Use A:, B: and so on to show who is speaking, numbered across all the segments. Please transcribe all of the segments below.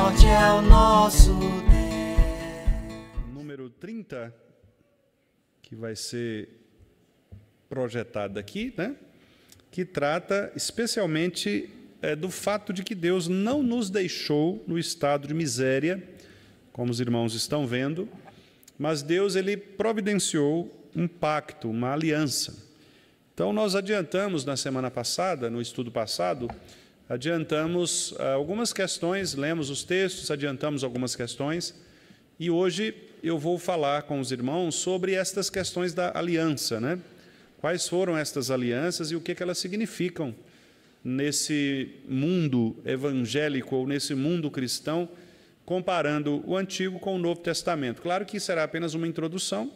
A: forte é o nosso Deus.
B: Número 30, que vai ser projetado aqui, né? Que trata especialmente do fato de que Deus não nos deixou no estado de miséria, como os irmãos estão vendo, mas Deus ele providenciou um pacto, uma aliança. Então, nós adiantamos na semana passada, no estudo passado, adiantamos algumas questões, lemos os textos, adiantamos algumas questões, e hoje eu vou falar com os irmãos sobre estas questões da aliança, né? Quais foram estas alianças e o que elas significam nesse mundo evangélico ou nesse mundo cristão, comparando o Antigo com o Novo Testamento. Claro que será apenas uma introdução.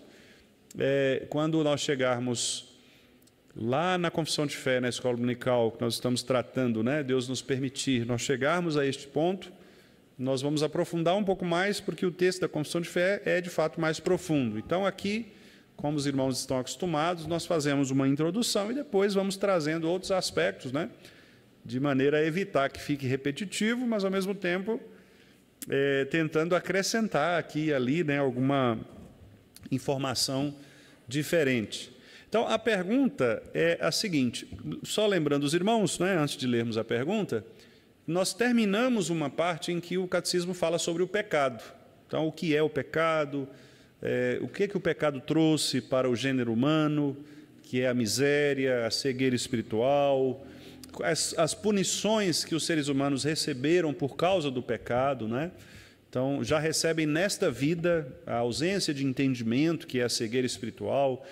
B: Quando nós chegarmos lá na Confissão de Fé, na Escola Dominical, que nós estamos tratando, né, Deus nos permitir, nós chegarmos a este ponto, nós vamos aprofundar um pouco mais, porque o texto da Confissão de Fé é, de fato, mais profundo. Então, aqui, como os irmãos estão acostumados, nós fazemos uma introdução e depois vamos trazendo outros aspectos, né, de maneira a evitar que fique repetitivo, mas, ao mesmo tempo, tentando acrescentar aqui e ali, né, alguma informação diferente. Então, a pergunta é a seguinte, só lembrando os irmãos, né, antes de lermos a pergunta, nós terminamos uma parte em que o catecismo fala sobre o pecado. Então, o que é o pecado, o que o pecado trouxe para o gênero humano, que é a miséria, a cegueira espiritual, as punições que os seres humanos receberam por causa do pecado, né? Então, já recebem nesta vida a ausência de entendimento, que é a cegueira espiritual,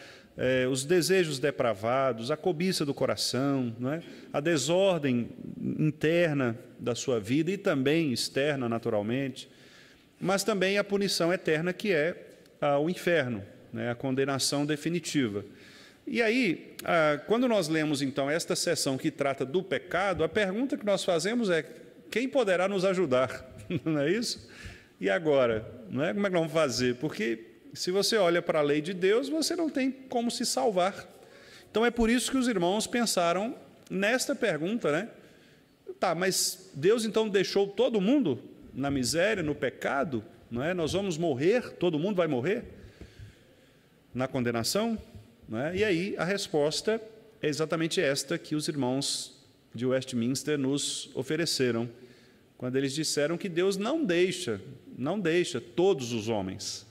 B: os desejos depravados, a cobiça do coração, né? A desordem interna da sua vida e também externa, naturalmente, mas também a punição eterna, que é o inferno, né? A condenação definitiva. E aí, quando nós lemos, então, esta seção que trata do pecado, a pergunta que nós fazemos é: quem poderá nos ajudar? Não é isso? E agora? Não é? Como é que nós vamos fazer? Porque, se você olha para a lei de Deus, você não tem como se salvar. Então, é por isso que os irmãos pensaram nesta pergunta, né? Tá, mas Deus, então, deixou todo mundo na miséria, no pecado? Não é? Nós vamos morrer? Todo mundo vai morrer? Na condenação? Não é? E aí, a resposta é exatamente esta que os irmãos de Westminster nos ofereceram, quando eles disseram que Deus não deixa todos os homens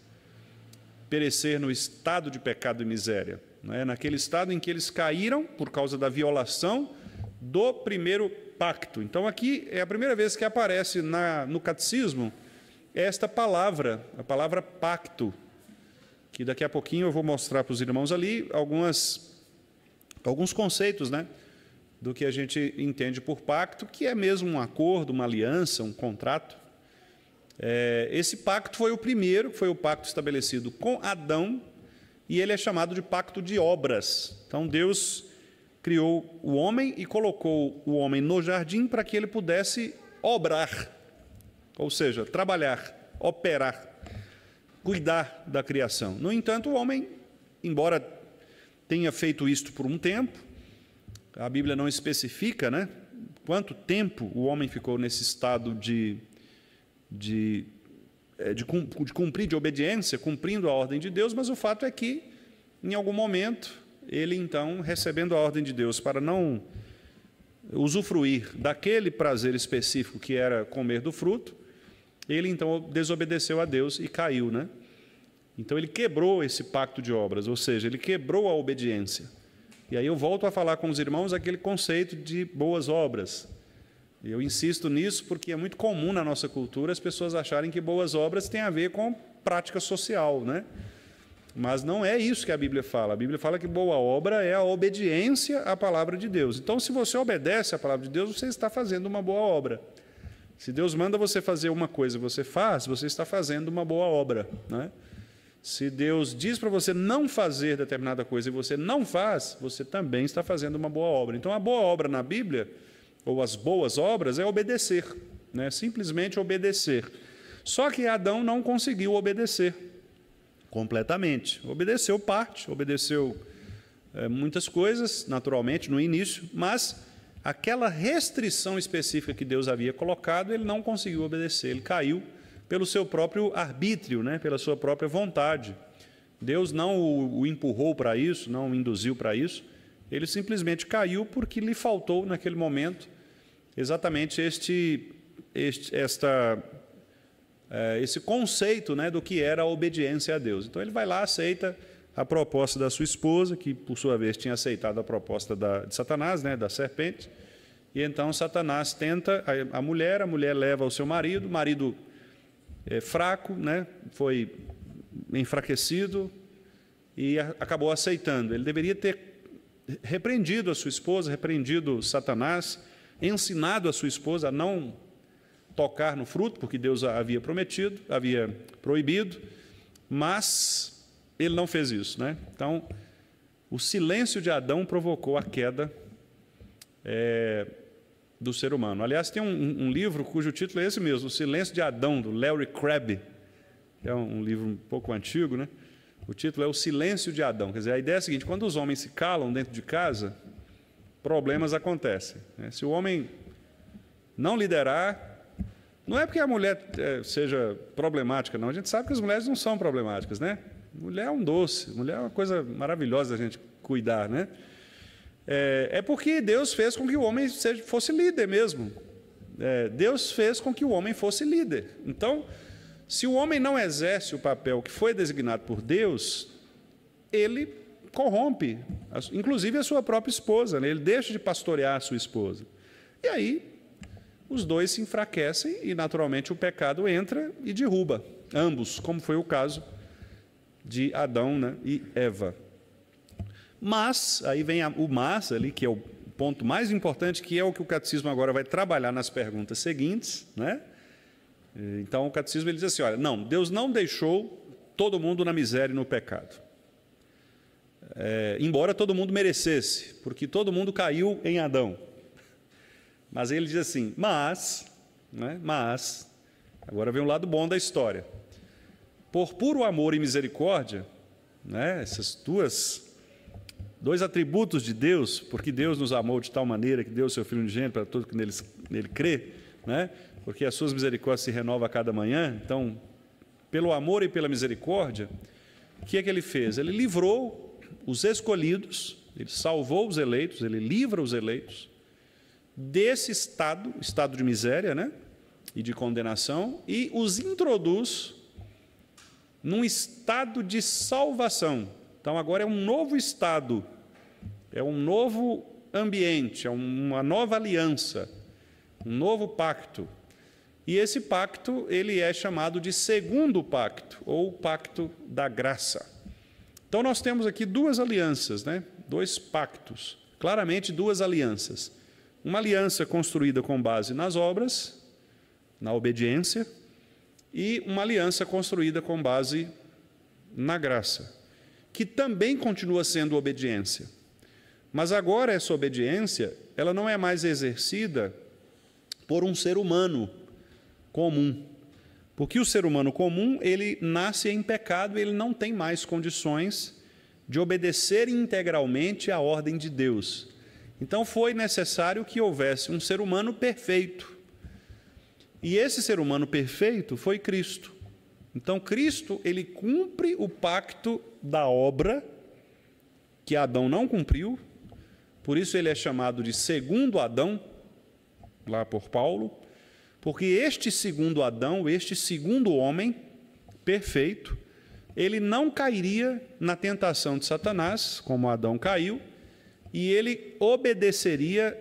B: perecer no estado de pecado e miséria, não é? Naquele estado em que eles caíram por causa da violação do primeiro pacto. Então, aqui é a primeira vez que aparece no catecismo esta palavra, a palavra pacto, que daqui a pouquinho eu vou mostrar para os irmãos ali alguns conceitos, né, do que a gente entende por pacto, que é mesmo um acordo, uma aliança, um contrato. Esse pacto foi o primeiro, foi o pacto estabelecido com Adão, e ele é chamado de pacto de obras. Então, Deus criou o homem e colocou o homem no jardim para que ele pudesse obrar, ou seja, trabalhar, operar, cuidar da criação. No entanto, o homem, embora tenha feito isto por um tempo, a Bíblia não especifica, né, quanto tempo o homem ficou nesse estado de cumprir, de obediência, cumprindo a ordem de Deus, mas o fato é que, em algum momento, ele, então, recebendo a ordem de Deus para não usufruir daquele prazer específico que era comer do fruto, ele, então, desobedeceu a Deus e caiu, né? Então, ele quebrou esse pacto de obras, ou seja, ele quebrou a obediência. E aí eu volto a falar com os irmãos aquele conceito de boas obras. E eu insisto nisso porque é muito comum na nossa cultura as pessoas acharem que boas obras têm a ver com prática social, né? Mas não é isso que a Bíblia fala. A Bíblia fala que boa obra é a obediência à palavra de Deus. Então, se você obedece à palavra de Deus, você está fazendo uma boa obra. Se Deus manda você fazer uma coisa e você faz, você está fazendo uma boa obra, né? Se Deus diz para você não fazer determinada coisa e você não faz, você também está fazendo uma boa obra. Então, a boa obra na Bíblia, ou as boas obras, é obedecer, né? Simplesmente obedecer. Só que Adão não conseguiu obedecer completamente. Obedeceu parte, obedeceu muitas coisas, naturalmente, no início, mas aquela restrição específica que Deus havia colocado, ele não conseguiu obedecer, ele caiu pelo seu próprio arbítrio, né? Pela sua própria vontade. Deus não o empurrou para isso, não o induziu para isso, ele simplesmente caiu porque lhe faltou naquele momento exatamente esse conceito, né, do que era a obediência a Deus. Então ele vai lá, aceita a proposta da sua esposa, que por sua vez tinha aceitado a proposta de Satanás, né, da serpente, e então Satanás tenta a mulher leva o seu marido, o marido é fraco, né, foi enfraquecido e acabou aceitando. Ele deveria ter repreendido a sua esposa, repreendido Satanás, ensinado a sua esposa a não tocar no fruto, porque Deus havia prometido, havia proibido, mas ele não fez isso, né? Então, o silêncio de Adão provocou a queda do ser humano. Aliás, tem um livro cujo título é esse mesmo, O Silêncio de Adão, do Larry Crabb, que é um livro um pouco antigo, né? O título é O Silêncio de Adão. Quer dizer, a ideia é a seguinte: quando os homens se calam dentro de casa, problemas acontecem, né? Se o homem não liderar, não é porque a mulher seja problemática, não. A gente sabe que as mulheres não são problemáticas, né? Mulher é um doce, mulher é uma coisa maravilhosa a gente cuidar, né? É porque Deus fez com que o homem fosse líder mesmo. Deus fez com que o homem fosse líder. Então, se o homem não exerce o papel que foi designado por Deus, ele corrompe, inclusive a sua própria esposa, né? Ele deixa de pastorear a sua esposa. E aí, os dois se enfraquecem e, naturalmente, o pecado entra e derruba ambos, como foi o caso de Adão, né, e Eva. Mas, aí vem o mas ali, que é o ponto mais importante, que é o que o catecismo agora vai trabalhar nas perguntas seguintes, né? Então, o catecismo ele diz assim, olha, não, Deus não deixou todo mundo na miséria e no pecado. Embora todo mundo merecesse, porque todo mundo caiu em Adão. Mas ele diz assim, mas, agora vem o lado bom da história. Por puro amor e misericórdia, né, esses dois atributos de Deus, porque Deus nos amou de tal maneira que deu o seu Filho unigênito para todo que nele crê, né, porque as suas misericórdias se renovam a cada manhã. Então, pelo amor e pela misericórdia, o que é que ele fez? Ele livrou os escolhidos, ele salvou os eleitos, ele livra os eleitos desse estado de miséria, né, e de condenação, e os introduz num estado de salvação. Então, agora é um novo estado, é um novo ambiente, é uma nova aliança, um novo pacto. E esse pacto, ele é chamado de segundo pacto, ou pacto da graça. Então, nós temos aqui duas alianças, né, dois pactos, claramente duas alianças. Uma aliança construída com base nas obras, na obediência, e uma aliança construída com base na graça, que também continua sendo obediência. Mas agora essa obediência, ela não é mais exercida por um ser humano comum, porque o ser humano comum, ele nasce em pecado e ele não tem mais condições de obedecer integralmente à ordem de Deus. Então foi necessário que houvesse um ser humano perfeito. E esse ser humano perfeito foi Cristo. Então Cristo, ele cumpre o pacto da obra que Adão não cumpriu, por isso ele é chamado de segundo Adão, lá por Paulo, porque este segundo Adão, este segundo homem perfeito, ele não cairia na tentação de Satanás, como Adão caiu, e ele obedeceria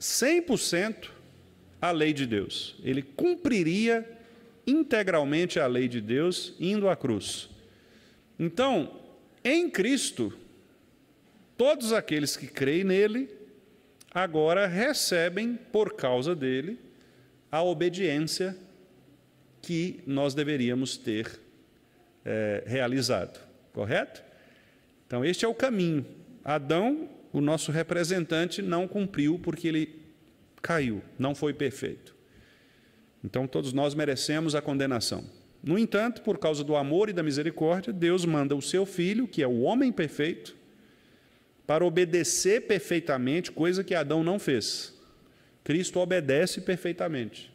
B: 100% à lei de Deus. Ele cumpriria integralmente a lei de Deus, indo à cruz. Então, em Cristo, todos aqueles que creem nele, agora recebem, por causa dele, a obediência que nós deveríamos ter realizado. Correto? Então, este é o caminho. Adão, o nosso representante, não cumpriu porque ele caiu, não foi perfeito. Então, todos nós merecemos a condenação. No entanto, por causa do amor e da misericórdia, Deus manda o seu Filho, que é o homem perfeito, para obedecer perfeitamente, coisa que Adão não fez. Cristo obedece perfeitamente.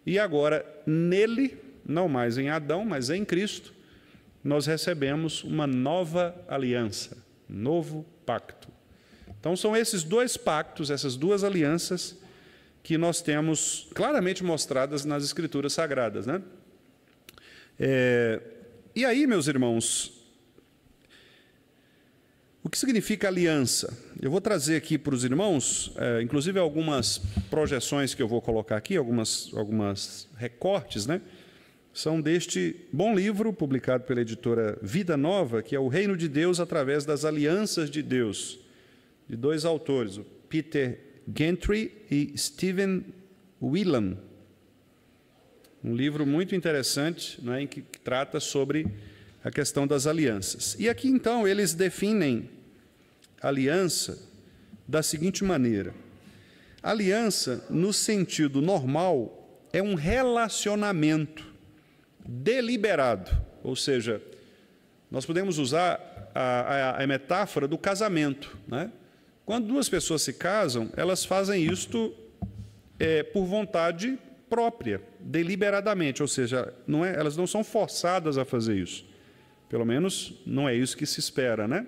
B: E agora, nele, não mais em Adão, mas em Cristo, nós recebemos uma nova aliança, novo pacto. Então, são esses dois pactos, essas duas alianças, que nós temos claramente mostradas nas Escrituras Sagradas, né? E aí, meus irmãos, o que significa aliança? Eu vou trazer aqui para os irmãos, inclusive algumas projeções que eu vou colocar aqui, algumas recortes, né? São deste bom livro, publicado pela editora Vida Nova, que é O Reino de Deus através das Alianças de Deus, de dois autores, o Peter Gentry e Stephen Whelan. Um livro muito interessante, né, em que trata sobre a questão das alianças. E aqui, então, eles definem aliança da seguinte maneira. Aliança, no sentido normal, é um relacionamento deliberado, ou seja, nós podemos usar a metáfora do casamento, né? Quando duas pessoas se casam, elas fazem isto por vontade própria, deliberadamente, ou seja, elas não são forçadas a fazer isso. Pelo menos não é isso que se espera, né?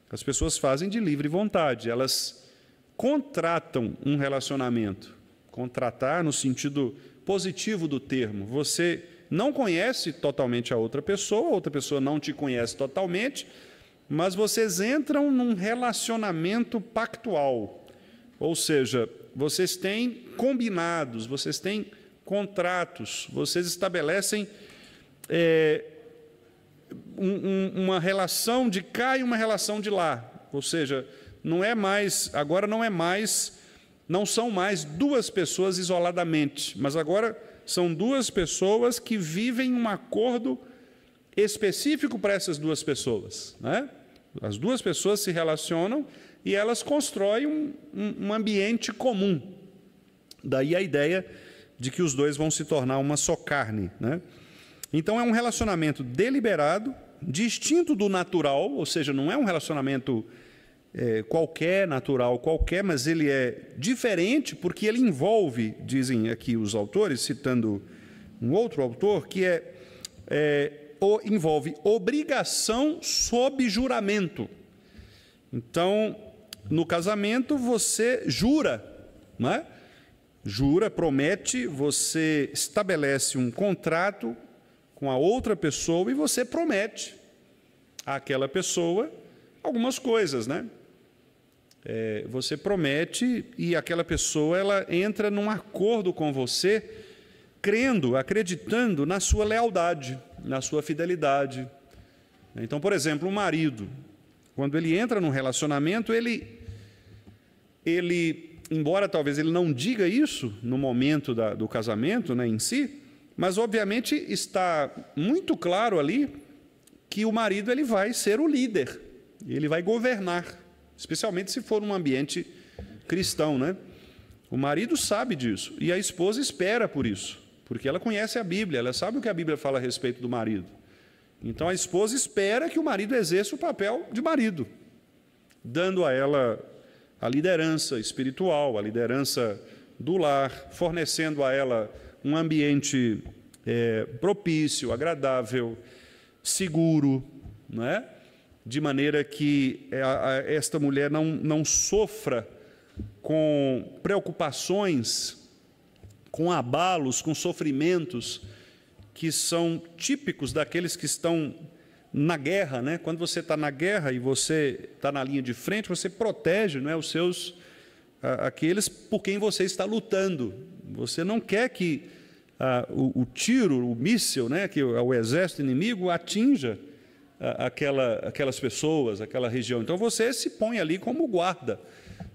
B: As pessoas fazem de livre vontade, elas contratam um relacionamento. Contratar no sentido positivo do termo. Você não conhece totalmente a outra pessoa não te conhece totalmente, mas vocês entram num relacionamento pactual. Ou seja, vocês têm combinados, vocês têm contratos, vocês estabelecem uma relação de cá e uma relação de lá. Ou seja, não são mais duas pessoas isoladamente, mas agora são duas pessoas que vivem um acordo específico para essas duas pessoas, né? As duas pessoas se relacionam e elas constroem um ambiente comum. Daí a ideia de que os dois vão se tornar uma só carne, né? Então, é um relacionamento deliberado, distinto do natural, ou seja, não é um relacionamento natural qualquer, mas ele é diferente porque ele envolve, dizem aqui os autores, citando um outro autor, que envolve obrigação sob juramento. Então, no casamento, você jura, não é? Jura, promete, você estabelece um contrato com a outra pessoa e você promete àquela pessoa algumas coisas, né? Você promete e aquela pessoa ela entra num acordo com você, crendo, acreditando na sua lealdade, na sua fidelidade. Então, por exemplo, o marido, quando ele entra num relacionamento, ele embora talvez ele não diga isso no momento do casamento, né, em si, mas obviamente está muito claro ali que o marido ele vai ser o líder, ele vai governar, especialmente se for um ambiente cristão, né? O marido sabe disso e a esposa espera por isso, porque ela conhece a Bíblia, ela sabe o que a Bíblia fala a respeito do marido. Então a esposa espera que o marido exerça o papel de marido, dando a ela a liderança espiritual, a liderança do lar, fornecendo a ela um ambiente propício, agradável, seguro, não é? De maneira que esta mulher não sofra com preocupações, com abalos, com sofrimentos que são típicos daqueles que estão na guerra, né? Quando você está na guerra e você está na linha de frente, você protege, não é, aqueles por quem você está lutando. Você não quer que o tiro, o míssil, né, que o exército inimigo atinja aquelas pessoas, aquela região. Então você se põe ali como guarda,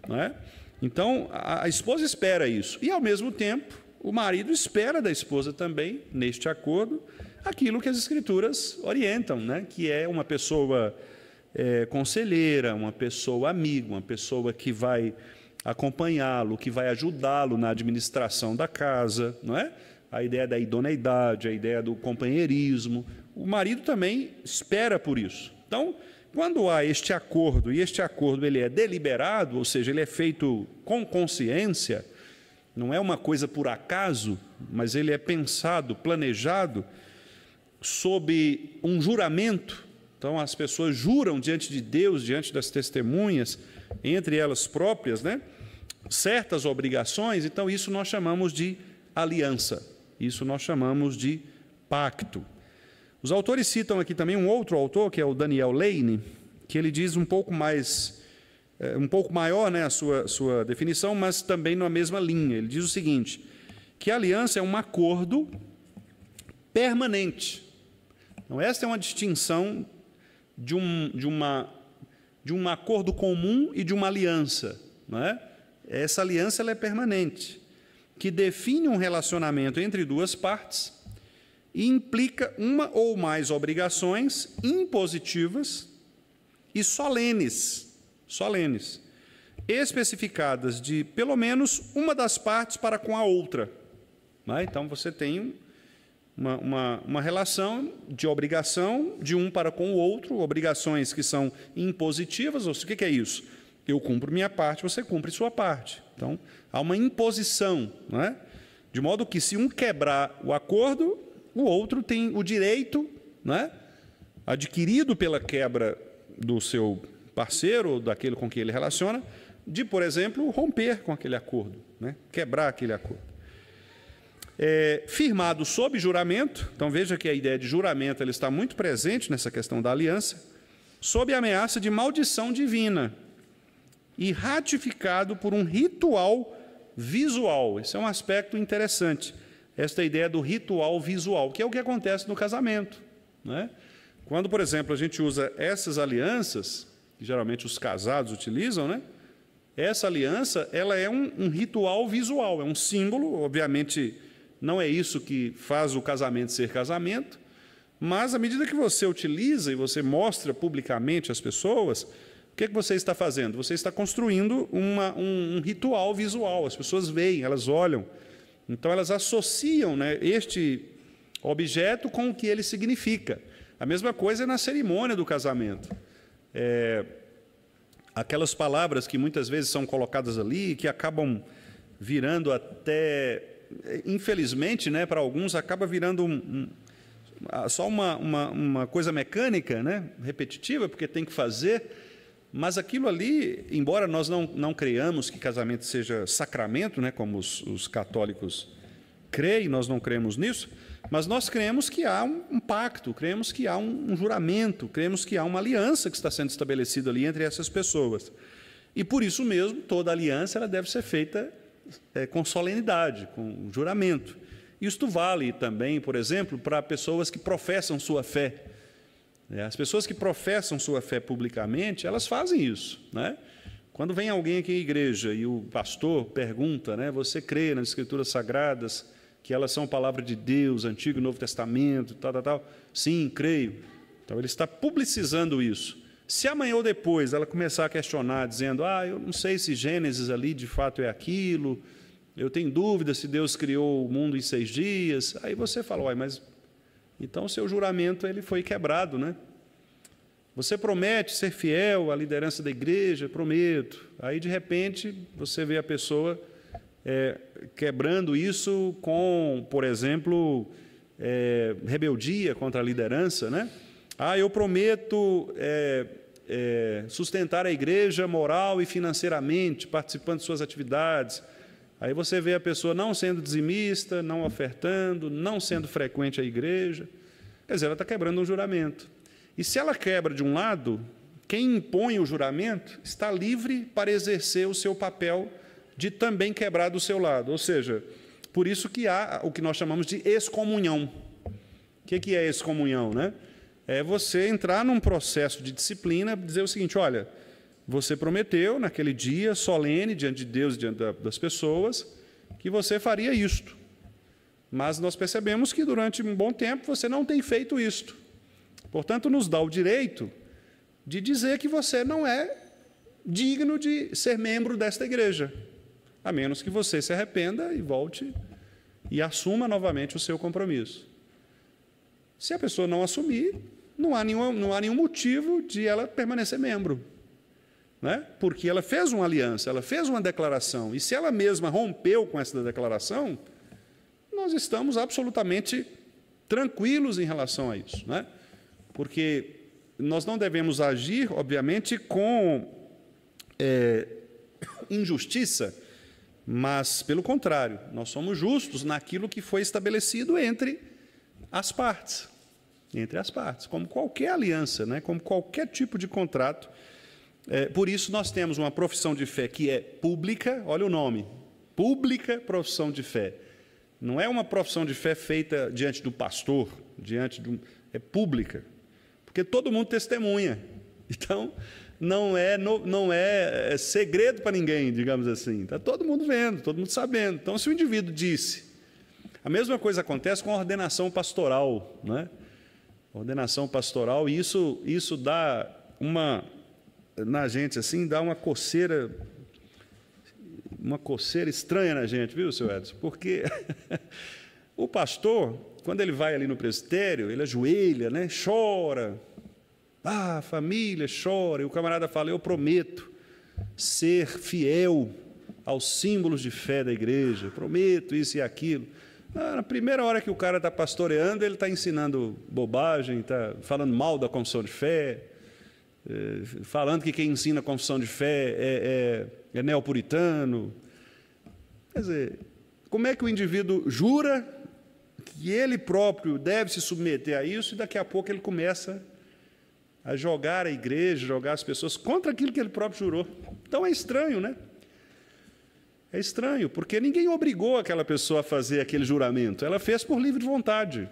B: não é? Então a esposa espera isso e ao mesmo tempo o marido espera da esposa também neste acordo aquilo que as Escrituras orientam, né? Que é uma pessoa conselheira, uma pessoa amiga, uma pessoa que vai acompanhá-lo, que vai ajudá-lo na administração da casa, não é? A ideia da idoneidade, a ideia do companheirismo. O marido também espera por isso. Então, Quando há este acordo, e este acordo ele é deliberado, ou seja, ele é feito com consciência, não é uma coisa por acaso, mas ele é pensado, planejado, sob um juramento. Então, as pessoas juram diante de Deus, diante das testemunhas, entre elas próprias, né, certas obrigações. Então, isso nós chamamos de aliança, isso nós chamamos de pacto. Os autores citam aqui também um outro autor, que é o Daniel Lane, que ele diz um pouco maior, né, a sua definição, mas também na mesma linha. Ele diz o seguinte, que a aliança é um acordo permanente. Então, esta é uma distinção de um acordo comum e de uma aliança, não é? Essa aliança ela é permanente, que define um relacionamento entre duas partes e implica uma ou mais obrigações impositivas e solenes, especificadas de pelo menos uma das partes para com a outra. Né? Então, você tem uma relação de obrigação de um para com o outro, obrigações que são impositivas. Ou seja, o que é isso? Eu cumpro minha parte, você cumpre sua parte. Então, há uma imposição, não é? De modo que, se um quebrar o acordo, o outro tem o direito, não é, adquirido pela quebra do seu parceiro, ou daquele com quem ele relaciona, de, por exemplo, romper com aquele acordo, né? Quebrar aquele acordo. Firmado sob juramento, então veja que a ideia de juramento ela está muito presente nessa questão da aliança, sob a ameaça de maldição divina e ratificado por um ritual visual. Esse é um aspecto interessante, esta ideia do ritual visual, que é o que acontece no casamento, né? Quando, por exemplo, a gente usa essas alianças, que geralmente os casados utilizam, né? Essa aliança ela é um ritual visual, é um símbolo. Obviamente, não é isso que faz o casamento ser casamento, mas à medida que você utiliza e você mostra publicamente às pessoas, o que você está fazendo? Você está construindo um ritual visual. As pessoas veem, elas olham. Então, elas associam, né, este objeto com o que ele significa. A mesma coisa é na cerimônia do casamento. Aquelas palavras que muitas vezes são colocadas ali, que acabam virando até, infelizmente, né, para alguns, acaba virando só uma coisa mecânica, né, repetitiva, porque tem que fazer. Mas aquilo ali, embora nós não creiamos que casamento seja sacramento, né, como os católicos creem, nós não cremos nisso, mas nós cremos que há um pacto, cremos que há um juramento, cremos que há uma aliança que está sendo estabelecida ali entre essas pessoas. E por isso mesmo, toda aliança ela deve ser feita com solenidade, com juramento. Isto vale também, por exemplo, para pessoas que professam sua fé. As pessoas que professam sua fé publicamente, elas fazem isso, né? Quando vem alguém aqui à igreja e o pastor pergunta, né, você crê nas Escrituras Sagradas, que elas são palavra de Deus, Antigo e Novo Testamento, tal? Sim, creio. Então, ele está publicizando isso. Se amanhã ou depois ela começar a questionar, dizendo, eu não sei se Gênesis ali de fato é aquilo, eu tenho dúvida se Deus criou o mundo em 6 dias, aí você fala, mas então o seu juramento ele foi quebrado, né? Você promete ser fiel à liderança da igreja, prometo. Aí, de repente, você vê a pessoa quebrando isso com, por exemplo, rebeldia contra a liderança, né? Eu prometo sustentar a igreja moral e financeiramente, participando de suas atividades. Aí você vê a pessoa não sendo dizimista, não ofertando, não sendo frequente à igreja. Quer dizer, ela está quebrando um juramento. E se ela quebra de um lado, quem impõe o juramento está livre para exercer o seu papel de também quebrar do seu lado. Ou seja, por isso que há o que nós chamamos de excomunhão. O que é excomunhão, né? É você entrar num processo de disciplina, dizer o seguinte, olha, você prometeu naquele dia solene, diante de Deus e diante das pessoas, que você faria isto. Mas nós percebemos que durante um bom tempo você não tem feito isto. Portanto, nos dá o direito de dizer que você não é digno de ser membro desta igreja, a menos que você se arrependa e volte e assuma novamente o seu compromisso. Se a pessoa não assumir, não há nenhum motivo de ela permanecer membro, né? Porque ela fez uma aliança, ela fez uma declaração, e se ela mesma rompeu com essa declaração, nós estamos absolutamente tranquilos em relação a isso, né? Porque nós não devemos agir, obviamente, com injustiça, mas, pelo contrário, nós somos justos naquilo que foi estabelecido entre as partes, como qualquer aliança, né? Como qualquer tipo de contrato. Por isso, nós temos uma profissão de fé que é pública, olha o nome, pública profissão de fé. Não é uma profissão de fé feita diante do pastor, é pública, porque todo mundo testemunha. Então, não é segredo para ninguém, digamos assim. Está todo mundo vendo, todo mundo sabendo. Então, se o indivíduo disse... A mesma coisa acontece com a ordenação pastoral, né? Ordenação pastoral, e isso dá na gente, assim, dá uma coceira estranha na gente, viu, seu Edson? Porque o pastor, quando ele vai ali no presbitério, ele ajoelha, né? Chora. A família chora, e o camarada fala: eu prometo ser fiel aos símbolos de fé da igreja, prometo isso e aquilo. Na primeira hora que o cara está pastoreando, ele está ensinando bobagem, está falando mal da confissão de fé, falando que quem ensina a confissão de fé é neopuritano. Quer dizer, como é que o indivíduo jura que ele próprio deve se submeter a isso, e daqui a pouco ele começa a jogar a igreja, jogar as pessoas contra aquilo que ele próprio jurou? Então é estranho, né? É estranho, porque ninguém obrigou aquela pessoa a fazer aquele juramento. Ela fez por livre vontade.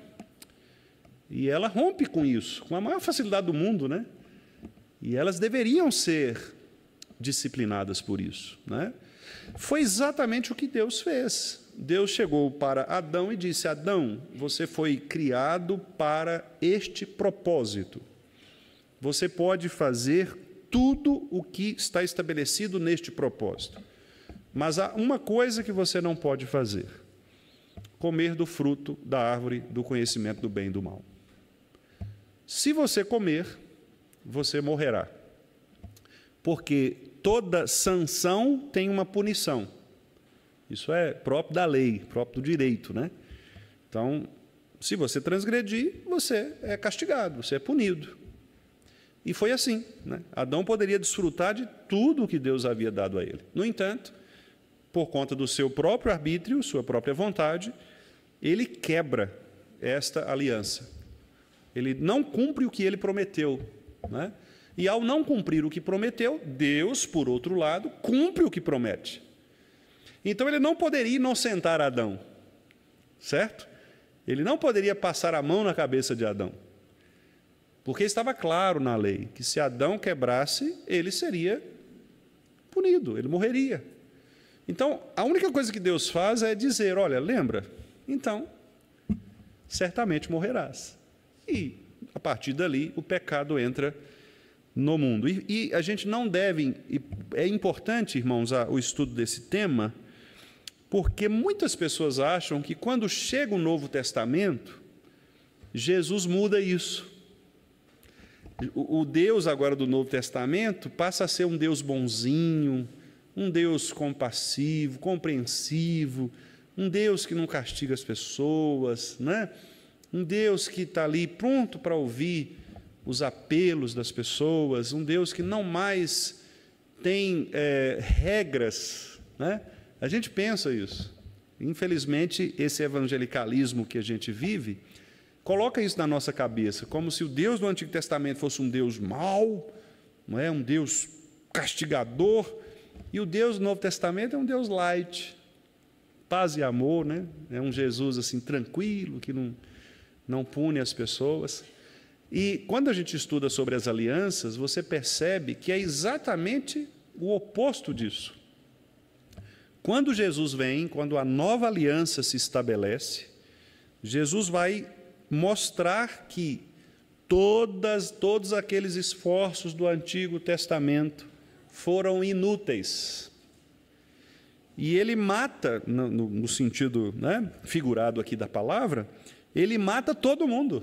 B: E ela rompe com isso, com a maior facilidade do mundo, né? E elas deveriam ser disciplinadas por isso, né? Foi exatamente o que Deus fez. Deus chegou para Adão e disse: Adão, você foi criado para este propósito. Você pode fazer tudo o que está estabelecido neste propósito. Mas há uma coisa que você não pode fazer: comer do fruto da árvore do conhecimento do bem e do mal. Se você comer, você morrerá. Porque toda sanção tem uma punição. Isso é próprio da lei, próprio do direito, né? Então, se você transgredir, você é castigado, você é punido. E foi assim, né? Adão poderia desfrutar de tudo o que Deus havia dado a ele. No entanto, por conta do seu próprio arbítrio, sua própria vontade, ele quebra esta aliança. Ele não cumpre o que ele prometeu, né? E ao não cumprir o que prometeu, Deus, por outro lado, cumpre o que promete. Então ele não poderia inocentar Adão, certo? Ele não poderia passar a mão na cabeça de Adão, porque estava claro na lei que se Adão quebrasse, ele seria punido, ele morreria. Então, a única coisa que Deus faz é dizer: olha, lembra? Então, certamente morrerás. E, a partir dali, o pecado entra no mundo. E a gente não deve... É importante, irmãos, o estudo desse tema, porque muitas pessoas acham que, quando chega o Novo Testamento, Jesus muda isso. O Deus agora do Novo Testamento passa a ser um Deus bonzinho, um Deus compassivo, compreensivo, um Deus que não castiga as pessoas, né? Um Deus que está ali pronto para ouvir os apelos das pessoas, um Deus que não mais tem regras, né? A gente pensa isso. Infelizmente, esse evangelicalismo que a gente vive coloca isso na nossa cabeça, como se o Deus do Antigo Testamento fosse um Deus mau, não é? Um Deus castigador, e o Deus do Novo Testamento é um Deus light, paz e amor, né? É um Jesus assim tranquilo, que não pune as pessoas. E quando a gente estuda sobre as alianças, você percebe que é exatamente o oposto disso. Quando Jesus vem, quando a nova aliança se estabelece, Jesus vai mostrar que todos aqueles esforços do Antigo Testamento foram inúteis. E ele mata, no sentido, né, figurado aqui da palavra, ele mata todo mundo.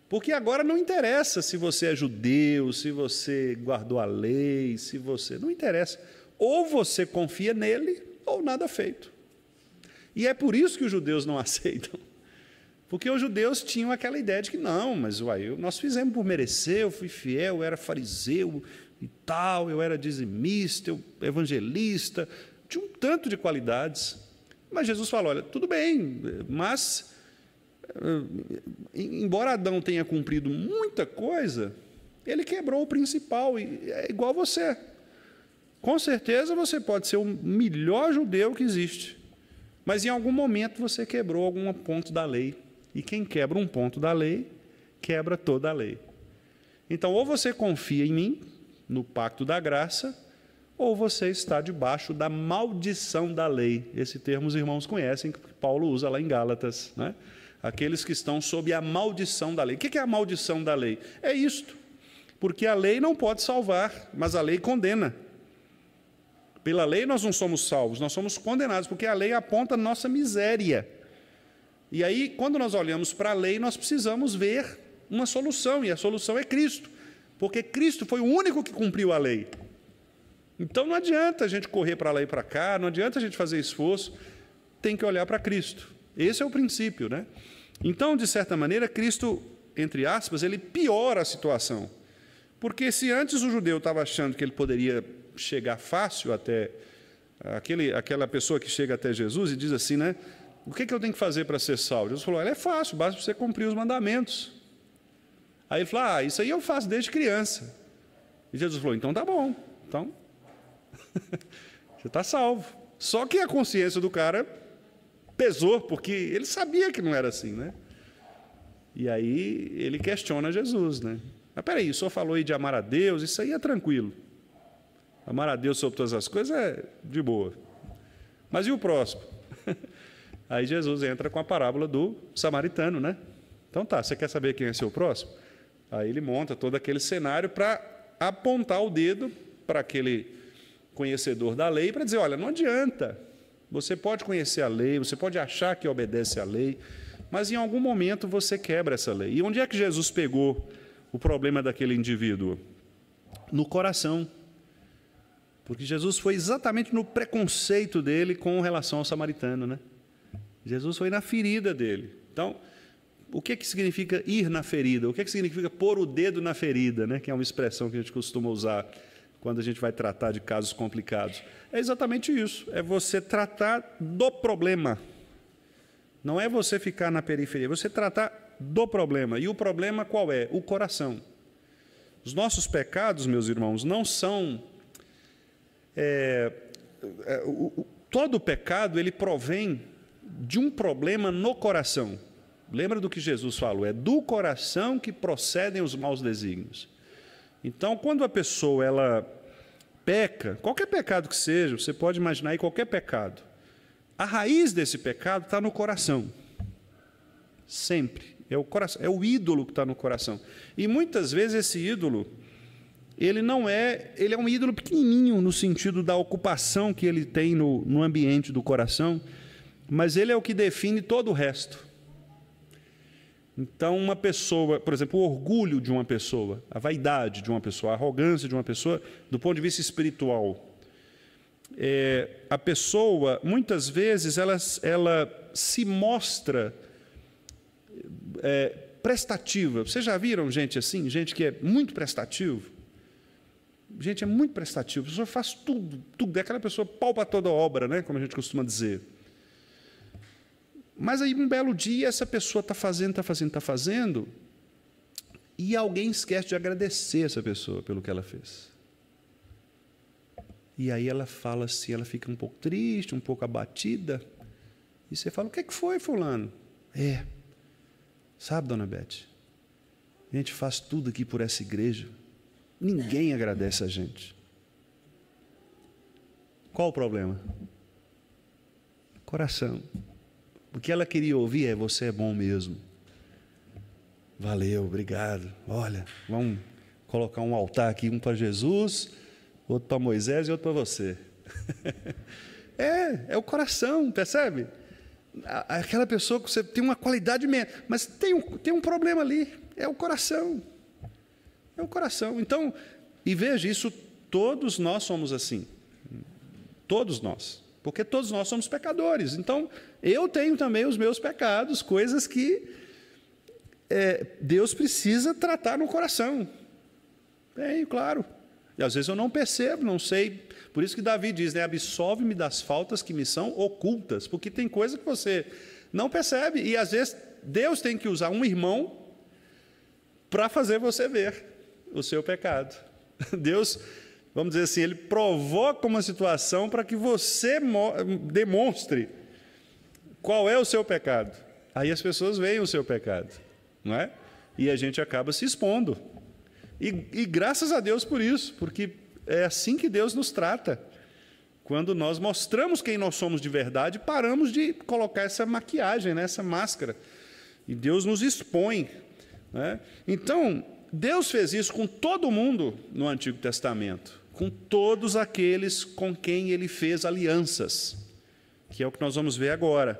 B: Porque agora não interessa se você é judeu, se você guardou a lei, se você... Não interessa. Ou você confia nele, ou nada feito. E é por isso que os judeus não aceitam. Porque os judeus tinham aquela ideia de que não, mas nós fizemos por merecer, eu fui fiel, eu era fariseu e tal, eu era dizimista, eu evangelista, tinha um tanto de qualidades. Mas Jesus falou, olha, tudo bem, mas, embora Adão tenha cumprido muita coisa, ele quebrou o principal, e é igual você. Com certeza você pode ser o melhor judeu que existe, mas em algum momento você quebrou algum ponto da lei. E quem quebra um ponto da lei, quebra toda a lei. Então, ou você confia em mim, no pacto da graça, ou você está debaixo da maldição da lei. Esse termo os irmãos conhecem, que Paulo usa lá em Gálatas, né? Aqueles que estão sob a maldição da lei. O que é a maldição da lei? É isto, porque a lei não pode salvar, mas a lei condena. Pela lei nós não somos salvos, nós somos condenados, porque a lei aponta a nossa miséria. E aí, quando nós olhamos para a lei, nós precisamos ver uma solução, e a solução é Cristo, porque Cristo foi o único que cumpriu a lei. Então não adianta a gente correr para lá e para cá, não adianta a gente fazer esforço, tem que olhar para Cristo. Esse é o princípio, né? Então, de certa maneira, Cristo, entre aspas, ele piora a situação. Porque se antes o judeu estava achando que ele poderia chegar fácil até aquela pessoa que chega até Jesus e diz assim, né? O que eu tenho que fazer para ser salvo? Jesus falou, é fácil, basta você cumprir os mandamentos. Aí ele falou, isso aí eu faço desde criança. E Jesus falou, então tá bom, então você está salvo. Só que a consciência do cara pesou, porque ele sabia que não era assim, né? E aí ele questiona Jesus, né? Mas peraí, o senhor falou aí de amar a Deus, isso aí é tranquilo. Amar a Deus sobre todas as coisas é de boa. Mas e o próximo? Aí Jesus entra com a parábola do samaritano, né? Então tá, você quer saber quem é seu próximo? Aí ele monta todo aquele cenário para apontar o dedo para aquele conhecedor da lei, para dizer, olha, não adianta, você pode conhecer a lei, você pode achar que obedece à lei, mas em algum momento você quebra essa lei. E onde é que Jesus pegou o problema daquele indivíduo? No coração. Porque Jesus foi exatamente no preconceito dele com relação ao samaritano, né? Jesus foi na ferida dele. Então, o que significa ir na ferida? O que significa pôr o dedo na ferida, né? Que é uma expressão que a gente costuma usar quando a gente vai tratar de casos complicados. É exatamente isso, é você tratar do problema. Não é você ficar na periferia, é você tratar do problema. E o problema qual é? O coração. Os nossos pecados, meus irmãos, não são... todo o pecado, ele provém de um problema no coração. Lembra do que Jesus falou? É do coração que procedem os maus desígnios. Então, quando a pessoa ela peca, qualquer pecado que seja, você pode imaginar aí qualquer pecado, a raiz desse pecado está no coração. Sempre. É o coração, é o ídolo que está no coração. E muitas vezes esse ídolo, ele é um ídolo pequenininho no sentido da ocupação que ele tem no ambiente do coração, mas ele é o que define todo o resto. Então, uma pessoa, por exemplo, o orgulho de uma pessoa, a vaidade de uma pessoa, a arrogância de uma pessoa, do ponto de vista espiritual, a pessoa, muitas vezes, ela se mostra prestativa. Vocês já viram gente assim? Gente que é muito prestativo? Gente, é muito prestativo. A pessoa faz tudo. É aquela pessoa pau para toda obra, né? Como a gente costuma dizer. Mas aí, um belo dia, essa pessoa está fazendo, e alguém esquece de agradecer essa pessoa pelo que ela fez. E aí ela fala assim, ela fica um pouco triste, um pouco abatida, e você fala, o que foi, fulano? Sabe, dona Beth, a gente faz tudo aqui por essa igreja, ninguém agradece a gente. Qual o problema? Coração. O que ela queria ouvir é, você é bom mesmo. Valeu, obrigado. Olha, vamos colocar um altar aqui, um para Jesus, outro para Moisés e outro para você. É o coração, percebe? Aquela pessoa que você tem uma qualidade, mas tem um problema ali. É o coração. É o coração. Então, e veja, isso todos nós somos assim. Todos nós. Porque todos nós somos pecadores. Então, eu tenho também os meus pecados, coisas que Deus precisa tratar no coração. Tenho, claro. E às vezes eu não percebo, não sei. Por isso que Davi diz, né, absolve-me das faltas que me são ocultas. Porque tem coisa que você não percebe. E às vezes Deus tem que usar um irmão para fazer você ver o seu pecado. Deus, vamos dizer assim, Ele provoca uma situação para que você demonstre qual é o seu pecado. Aí as pessoas veem o seu pecado, não é? E a gente acaba se expondo. E graças a Deus por isso, porque é assim que Deus nos trata. Quando nós mostramos quem nós somos de verdade, paramos de colocar essa maquiagem, né, essa máscara. E Deus nos expõe, né? Então, Deus fez isso com todo mundo no Antigo Testamento, com todos aqueles com quem Ele fez alianças, que é o que nós vamos ver agora.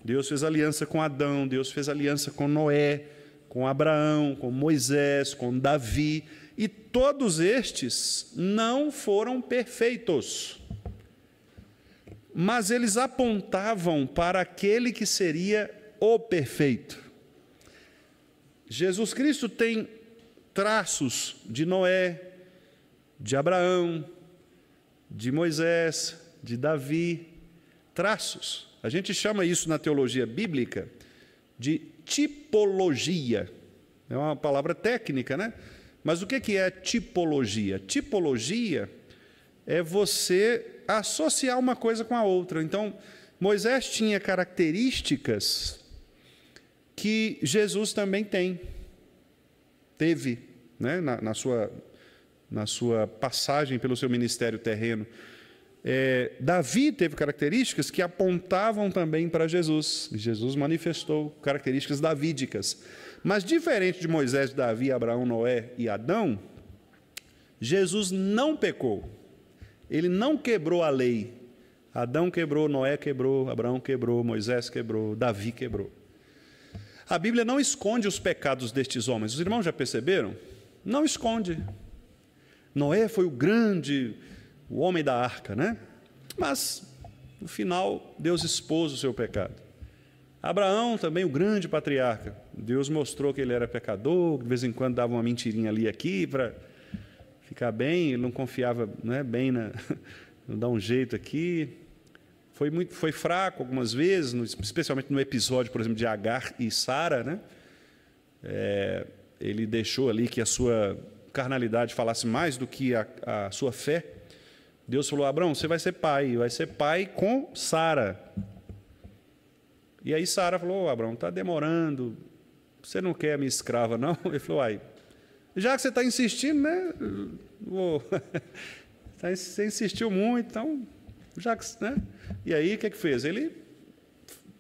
B: Deus fez aliança com Adão, Deus fez aliança com Noé, com Abraão, com Moisés, com Davi, e todos estes não foram perfeitos, mas eles apontavam para aquele que seria o perfeito. Jesus Cristo tem traços de Noé, de Abraão, de Moisés, de Davi, traços. A gente chama isso na teologia bíblica de tipologia. É uma palavra técnica, né? Mas o que é tipologia? Tipologia é você associar uma coisa com a outra. Então, Moisés tinha características que Jesus também teve, né? na sua passagem pelo seu ministério terreno. Davi teve características que apontavam também para Jesus. Jesus manifestou características davídicas. Mas, diferente de Moisés, Davi, Abraão, Noé e Adão, Jesus não pecou. Ele não quebrou a lei. Adão quebrou, Noé quebrou, Abraão quebrou, Moisés quebrou, Davi quebrou. A Bíblia não esconde os pecados destes homens. Os irmãos já perceberam? Não esconde. Noé foi o homem da arca, né? Mas, no final, Deus expôs o seu pecado. Abraão, também o grande patriarca. Deus mostrou que ele era pecador, de vez em quando dava uma mentirinha ali aqui para ficar bem, ele não confiava, né, bem não dá um jeito aqui. Foi fraco algumas vezes, especialmente no episódio, por exemplo, de Agar e Sara, né? Ele deixou ali que a sua carnalidade falasse mais do que a sua fé. Deus falou: Abraão, você vai ser pai com Sara. E aí Sara falou: Abraão, está demorando, você não quer minha escrava, não? Ele falou: já que você está insistindo, né? Você insistiu muito, então, já que, né? E aí, o que fez? Ele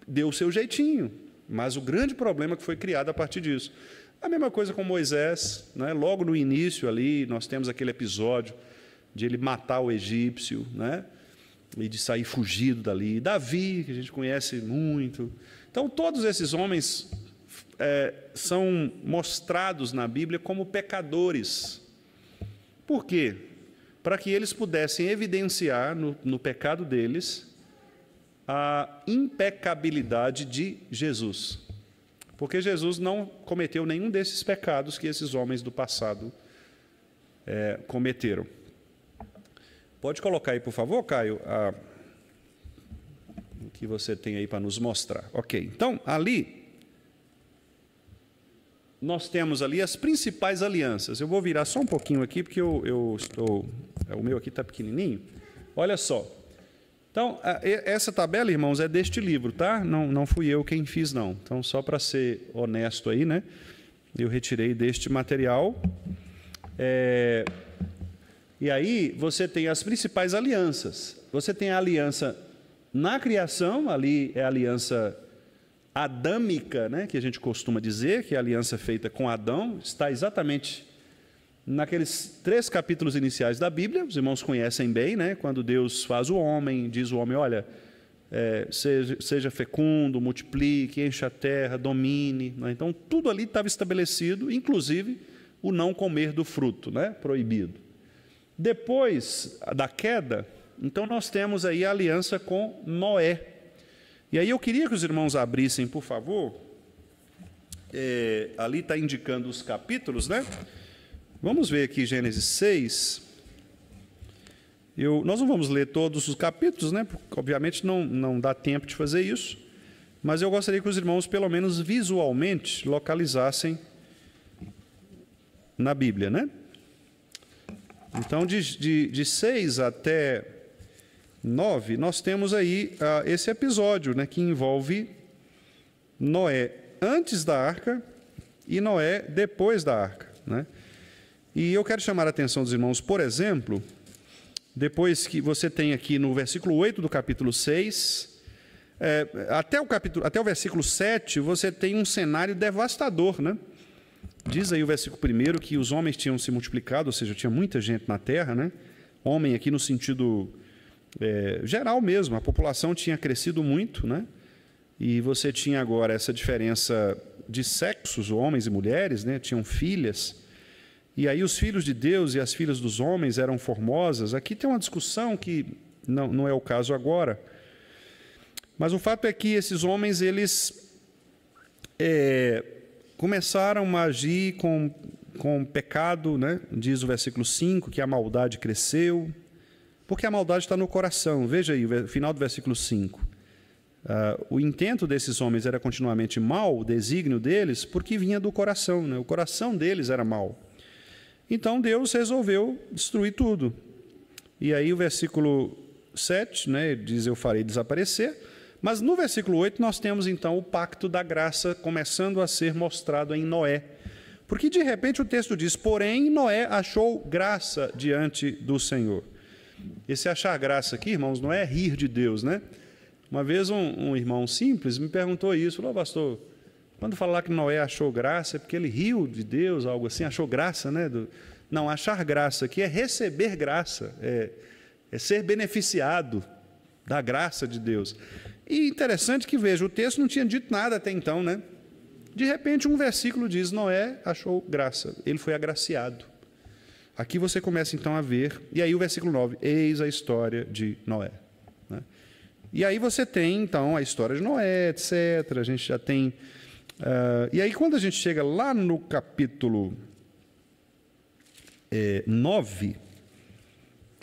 B: deu o seu jeitinho, mas o grande problema que foi criado a partir disso. A mesma coisa com Moisés, né? Logo no início ali, nós temos aquele episódio de ele matar o egípcio, né? E de sair fugido dali. Davi, que a gente conhece muito. Então, todos esses homens são mostrados na Bíblia como pecadores. Por quê? Para que eles pudessem evidenciar no pecado deles a impecabilidade de Jesus. Porque Jesus não cometeu nenhum desses pecados que esses homens do passado cometeram. Pode colocar aí, por favor, Caio, o que você tem aí para nos mostrar. Ok, então, ali, nós temos ali as principais alianças. Eu vou virar só um pouquinho aqui, porque o meu aqui está pequenininho. Olha só. Então, essa tabela, irmãos, é deste livro, tá? Não fui eu quem fiz, não. Então, só para ser honesto aí, né? Eu retirei deste material. E aí você tem as principais alianças. Você tem a aliança na criação, ali é a aliança adâmica, né, que a gente costuma dizer, que é a aliança feita com Adão, está exatamente naqueles 3 capítulos iniciais da Bíblia. Os irmãos conhecem bem, né, quando Deus faz o homem, diz o homem: olha, seja fecundo, multiplique, encha a terra, domine. Né? Então, tudo ali estava estabelecido, inclusive o não comer do fruto, né? Proibido. Depois da queda, então nós temos aí a aliança com Noé. E aí eu queria que os irmãos abrissem, por favor. Ali está indicando os capítulos, né? Vamos ver aqui Gênesis 6. Nós não vamos ler todos os capítulos, né? Porque, obviamente, não dá tempo de fazer isso. Mas eu gostaria que os irmãos, pelo menos visualmente, localizassem na Bíblia, né? Então, de 6 até 9, nós temos aí esse episódio, né, que envolve Noé antes da arca e Noé depois da arca, né? E eu quero chamar a atenção dos irmãos, por exemplo, depois que você tem aqui no versículo 8 do capítulo 6, até o versículo 7, você tem um cenário devastador, né? Diz aí o versículo 1 que os homens tinham se multiplicado, ou seja, tinha muita gente na terra, né? Homem aqui no sentido geral mesmo, a população tinha crescido muito, né? E você tinha agora essa diferença de sexos, homens e mulheres, né? Tinham filhas. E aí os filhos de Deus e as filhas dos homens eram formosas. Aqui tem uma discussão que não é o caso agora. Mas o fato é que esses homens, eles começaram a agir com pecado, né? Diz o versículo 5, que a maldade cresceu, porque a maldade está no coração. Veja aí, o final do versículo 5. O intento desses homens era continuamente mau, o desígnio deles, porque vinha do coração, né? O coração deles era mau. Então Deus resolveu destruir tudo. E aí o versículo 7, né, diz: eu farei desaparecer. Mas no versículo 8 nós temos então o pacto da graça começando a ser mostrado em Noé. Porque de repente o texto diz: porém Noé achou graça diante do Senhor. Esse achar graça aqui, irmãos, não é rir de Deus, né? Uma vez um irmão simples me perguntou isso, falou: pastor, quando falar que Noé achou graça, é porque ele riu de Deus, algo assim, achou graça, né? Não, achar graça aqui é receber graça, é ser beneficiado da graça de Deus. E interessante que, veja, o texto não tinha dito nada até então, né? De repente um versículo diz: Noé achou graça, ele foi agraciado. Aqui você começa então a ver, e aí o versículo 9, eis a história de Noé. Né? E aí você tem então a história de Noé, etc. A gente já tem... e aí quando a gente chega lá no capítulo 9,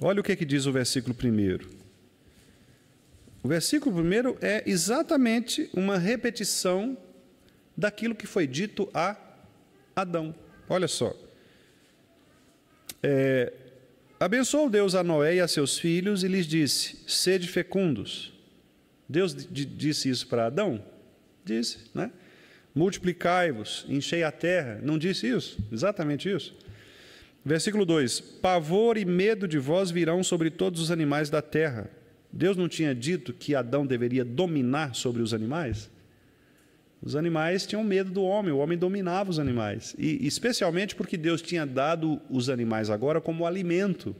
B: olha o que diz o versículo 1. O versículo 1 é exatamente uma repetição daquilo que foi dito a Adão. Olha só. Abençoou Deus a Noé e a seus filhos e lhes disse: sede fecundos. Deus disse isso para Adão? Disse, né? Multiplicai-vos, enchei a terra. Não disse isso? Exatamente isso. Versículo 2: pavor e medo de vós virão sobre todos os animais da terra. Deus não tinha dito que Adão deveria dominar sobre os animais? Os animais tinham medo do homem, o homem dominava os animais. E especialmente porque Deus tinha dado os animais agora como alimento.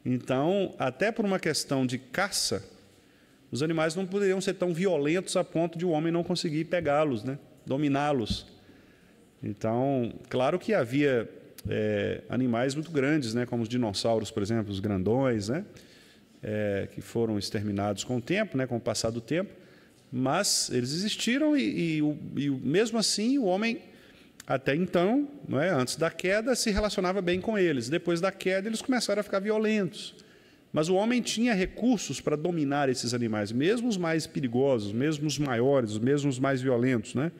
B: Então, até por uma questão de caça, os animais não poderiam ser tão violentos a ponto de o homem não conseguir pegá-los, né? Dominá-los. Então, claro que havia animais muito grandes, né? Como os dinossauros, por exemplo, os grandões, né? Que foram exterminados com o tempo, né? Com o passar do tempo. Mas eles existiram e mesmo assim o homem, até então, não é, antes da queda, se relacionava bem com eles. Depois da queda, eles começaram a ficar violentos. Mas o homem tinha recursos para dominar esses animais, mesmo os mais perigosos, mesmo os maiores, mesmo os mais violentos, né?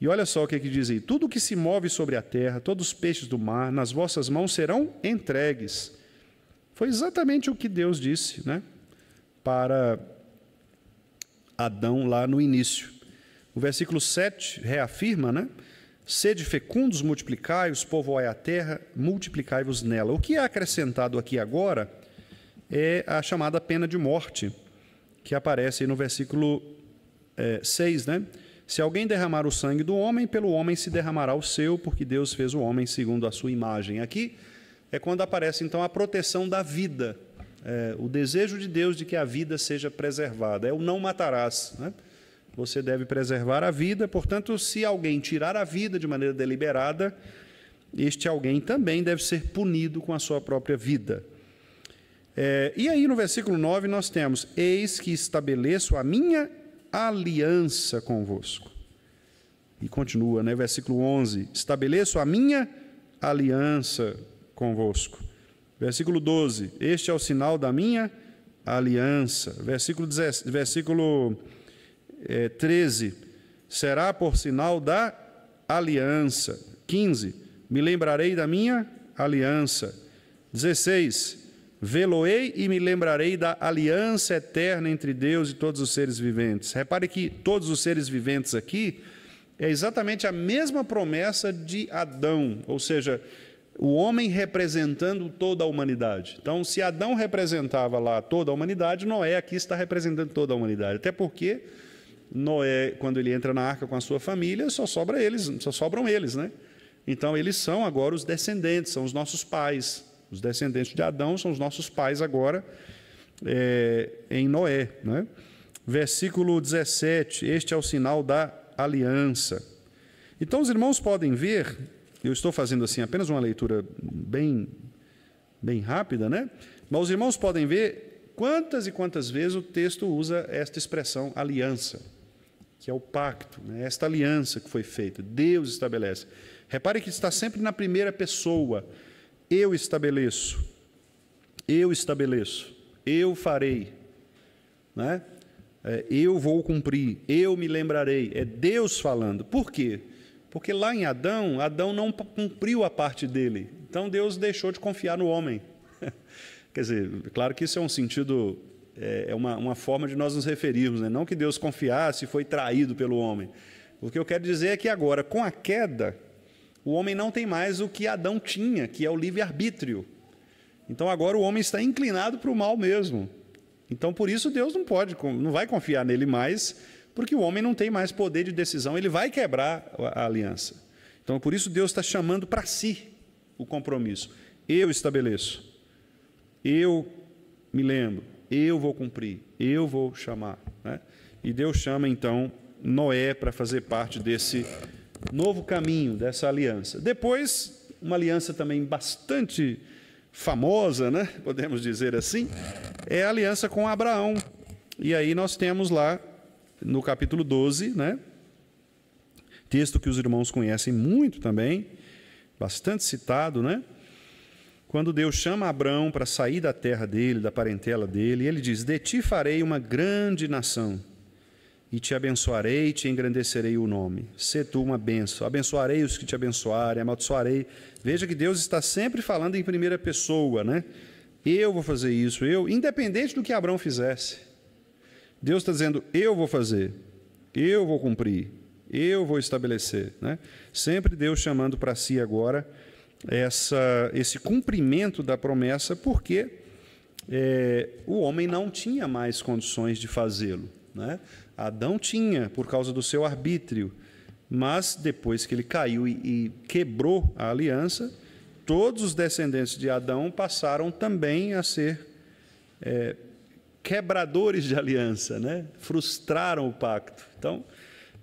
B: E olha só o que diz aí: tudo que se move sobre a terra, todos os peixes do mar, nas vossas mãos serão entregues. Foi exatamente o que Deus disse, né, para Adão lá no início. O versículo 7 reafirma, né? Sede fecundos, multiplicai-os, povoai a terra, multiplicai-vos nela. O que é acrescentado aqui agora é a chamada pena de morte, que aparece aí no versículo 6, né? Se alguém derramar o sangue do homem, pelo homem se derramará o seu, porque Deus fez o homem segundo a sua imagem. Aqui é quando aparece, então, a proteção da vida. o desejo de Deus de que a vida seja preservada. É o não matarás, né? Você deve preservar a vida, portanto, se alguém tirar a vida de maneira deliberada, este alguém também deve ser punido com a sua própria vida. E aí, no versículo 9, nós temos: eis que estabeleço a minha aliança convosco. E continua, né? Versículo 11: estabeleço a minha aliança convosco. Versículo 12: este é o sinal da minha aliança. Versículo 13: será por sinal da aliança. 15: me lembrarei da minha aliança. 16: vê-lo-ei e me lembrarei da aliança eterna entre Deus e todos os seres viventes. Repare que todos os seres viventes aqui é exatamente a mesma promessa de Adão, ou seja, o homem representando toda a humanidade. Então, se Adão representava lá toda a humanidade, Noé aqui está representando toda a humanidade. Até porque Noé, quando ele entra na arca com a sua família, só sobram eles, né? Então, eles são agora os descendentes, são os nossos pais. Os descendentes de Adão são os nossos pais agora em Noé, né? Versículo 17: este é o sinal da aliança. Então, os irmãos podem ver, eu estou fazendo assim apenas uma leitura bem rápida, né? Mas os irmãos podem ver quantas e quantas vezes o texto usa esta expressão aliança, que é o pacto, né? Esta aliança que foi feita, Deus estabelece. Repare que está sempre na primeira pessoa. Eu estabeleço, eu farei, né? Eu vou cumprir, eu me lembrarei. É Deus falando. Por quê? Porque lá em Adão não cumpriu a parte dele. Então Deus deixou de confiar no homem. Quer dizer, claro que isso é um sentido, é uma forma de nós nos referirmos, né? Não que Deus confiasse e foi traído pelo homem. O que eu quero dizer é que agora, com a queda, o homem não tem mais o que Adão tinha, que é o livre-arbítrio. Então, agora o homem está inclinado para o mal mesmo. Então, por isso, Deus não vai confiar nele mais, porque o homem não tem mais poder de decisão, ele vai quebrar a aliança. Então, por isso, Deus está chamando para si o compromisso. Eu estabeleço, eu me lembro, eu vou cumprir, eu vou chamar, né? E Deus chama, então, Noé para fazer parte desse novo caminho, dessa aliança. Depois, uma aliança também bastante famosa, né? Podemos dizer assim, é a aliança com Abraão. E aí nós temos lá, no capítulo 12, né? Texto que os irmãos conhecem muito também, bastante citado, né? Quando Deus chama Abraão para sair da terra dele, da parentela dele, ele diz: de ti farei uma grande nação, e te abençoarei e te engrandecerei o nome. Sê tu uma bênção. Abençoarei os que te abençoarem, amaldiçoarei. Veja que Deus está sempre falando em primeira pessoa, né? Eu vou fazer isso, independente do que Abraão fizesse. Deus está dizendo: eu vou fazer, eu vou cumprir, eu vou estabelecer, né? Sempre Deus chamando para si agora esse cumprimento da promessa, porque o homem não tinha mais condições de fazê-lo, né? Adão tinha, por causa do seu arbítrio, mas depois que ele caiu e quebrou a aliança, todos os descendentes de Adão passaram também a ser quebradores de aliança, né? Frustraram o pacto. Então,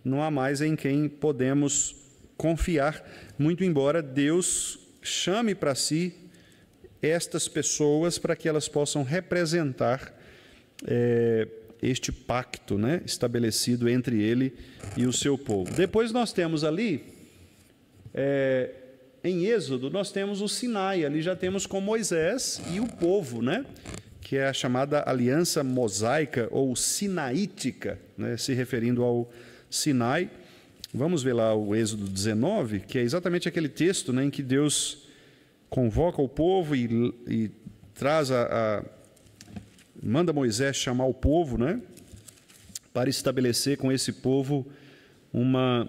B: não há mais em quem podemos confiar, muito embora Deus chame para si estas pessoas para que elas possam representar este pacto, né, estabelecido entre ele e o seu povo. Depois nós temos ali, em Êxodo, nós temos o Sinai, ali já temos com Moisés e o povo, né, que é a chamada aliança mosaica ou sinaítica, né, se referindo ao Sinai. Vamos ver lá o Êxodo 19, que é exatamente aquele texto, né, em que Deus convoca o povo e traz manda Moisés chamar o povo, né, para estabelecer com esse povo uma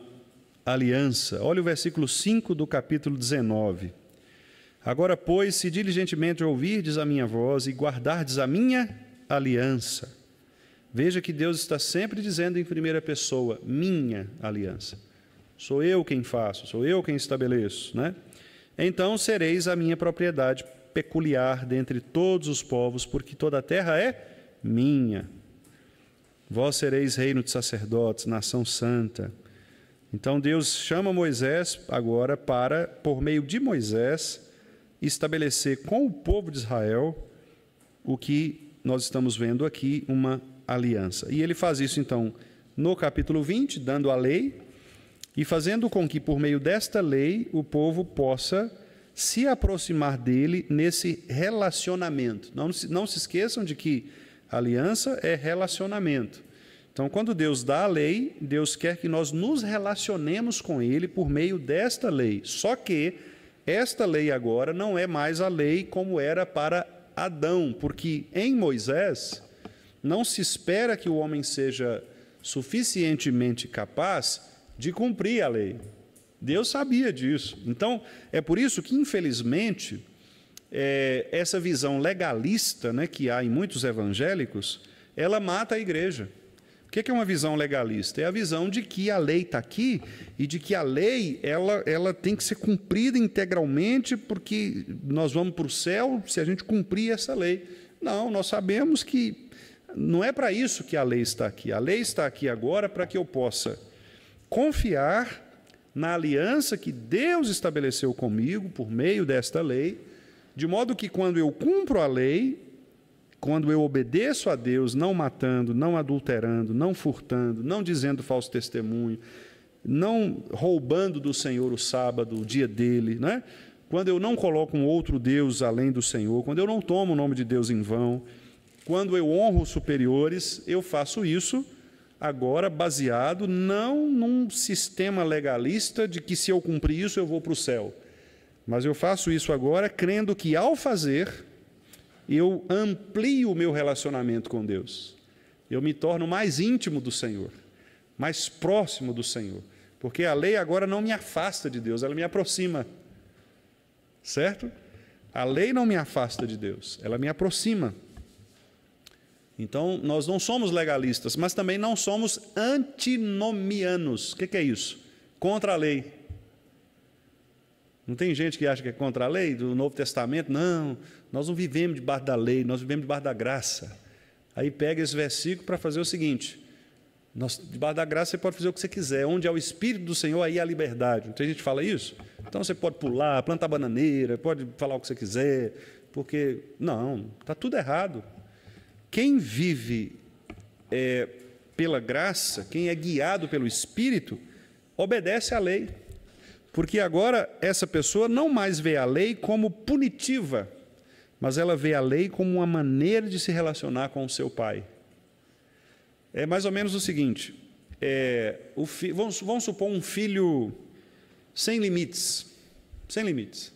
B: aliança. Olha o versículo 5 do capítulo 19. Agora, pois, se diligentemente ouvirdes a minha voz e guardardes a minha aliança. Veja que Deus está sempre dizendo em primeira pessoa, minha aliança. Sou eu quem faço, sou eu quem estabeleço, né? Então sereis a minha propriedade peculiar dentre todos os povos, porque toda a terra é minha. Vós sereis reino de sacerdotes, nação santa. Então Deus chama Moisés agora para, por meio de Moisés, estabelecer com o povo de Israel o que nós estamos vendo aqui, uma aliança. E ele faz isso, então, no capítulo 20, dando a lei, e fazendo com que, por meio desta lei, o povo possa se aproximar dele nesse relacionamento. Não se esqueçam de que aliança é relacionamento. Então, quando Deus dá a lei, Deus quer que nós nos relacionemos com ele por meio desta lei. Só que esta lei agora não é mais a lei como era para Adão, porque em Moisés não se espera que o homem seja suficientemente capaz de cumprir a lei. Deus sabia disso. Então, é por isso que, infelizmente, essa visão legalista, né, que há em muitos evangélicos, ela mata a igreja. O que é uma visão legalista? É a visão de que a lei está aqui e de que a lei ela tem que ser cumprida integralmente porque nós vamos para o céu se a gente cumprir essa lei. Não, nós sabemos que não é para isso que a lei está aqui. A lei está aqui agora para que eu possa confiar na aliança que Deus estabeleceu comigo por meio desta lei, de modo que quando eu cumpro a lei, quando eu obedeço a Deus, não matando, não adulterando, não furtando, não dizendo falso testemunho, não roubando do Senhor o sábado, o dia dele, né? Quando eu não coloco um outro Deus além do Senhor, quando eu não tomo o nome de Deus em vão, quando eu honro os superiores, eu faço isso agora baseado não num sistema legalista de que se eu cumprir isso eu vou para o céu, mas eu faço isso agora crendo que ao fazer eu amplio o meu relacionamento com Deus. Eu me torno mais íntimo do Senhor, mais próximo do Senhor. Porque a lei agora não me afasta de Deus, ela me aproxima. Certo? A lei não me afasta de Deus, ela me aproxima. Então, nós não somos legalistas, mas também não somos antinomianos. O que é isso? Contra a lei. Não tem gente que acha que é contra a lei do Novo Testamento? Não, nós não vivemos debaixo da lei, nós vivemos debaixo da graça. Aí pega esse versículo para fazer o seguinte, debaixo da graça você pode fazer o que você quiser, onde há o Espírito do Senhor, aí há a liberdade. Não tem gente que fala isso? Então você pode pular, plantar bananeira, pode falar o que você quiser, porque... Não, está tudo errado. Quem vive pela graça, quem é guiado pelo Espírito, obedece à lei. Porque agora essa pessoa não mais vê a lei como punitiva, mas ela vê a lei como uma maneira de se relacionar com o seu pai. É mais ou menos o seguinte, vamos supor um filho sem limites, sem limites.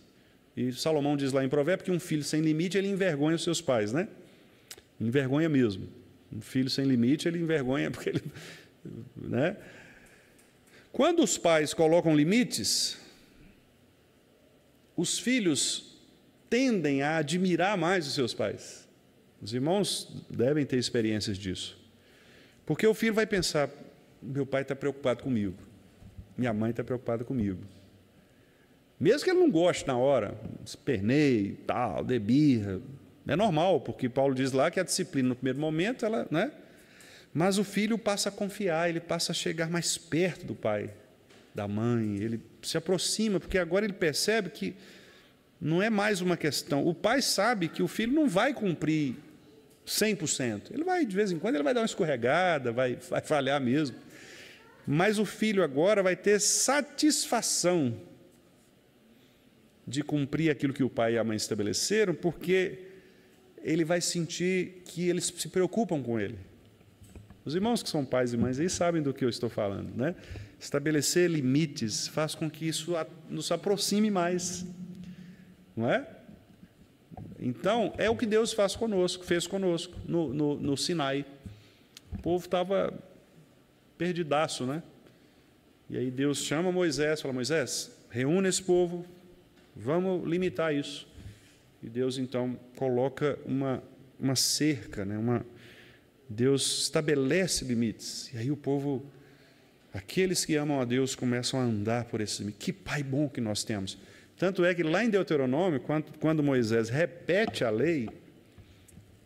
B: E Salomão diz lá em Provérbios que um filho sem limite, ele envergonha os seus pais, né? Envergonha mesmo. Um filho sem limite, ele envergonha porque ele... né? Quando os pais colocam limites, os filhos tendem a admirar mais os seus pais. Os irmãos devem ter experiências disso. Porque o filho vai pensar, meu pai está preocupado comigo, minha mãe está preocupada comigo. Mesmo que ele não goste na hora, esperneie, tal, dê birra, é normal, porque Paulo diz lá que a disciplina no primeiro momento, ela, né? Mas o filho passa a confiar, ele passa a chegar mais perto do pai, da mãe, ele se aproxima, porque agora ele percebe que não é mais uma questão. O pai sabe que o filho não vai cumprir 100%. Ele vai, de vez em quando, ele vai dar uma escorregada, vai falhar mesmo. Mas o filho agora vai ter satisfação de cumprir aquilo que o pai e a mãe estabeleceram, porque ele vai sentir que eles se preocupam com ele. Os irmãos que são pais e mães aí sabem do que eu estou falando, né? Estabelecer limites faz com que isso nos aproxime mais, não é? Então, é o que Deus fez conosco no Sinai. O povo estava perdidaço, né? E aí Deus chama Moisés, fala, Moisés, reúne esse povo, vamos limitar isso. E Deus, então, coloca uma cerca, né? Deus estabelece limites. E aí o povo, aqueles que amam a Deus, começam a andar por esse limite. Que pai bom que nós temos. Tanto é que lá em Deuteronômio, quando Moisés repete a lei,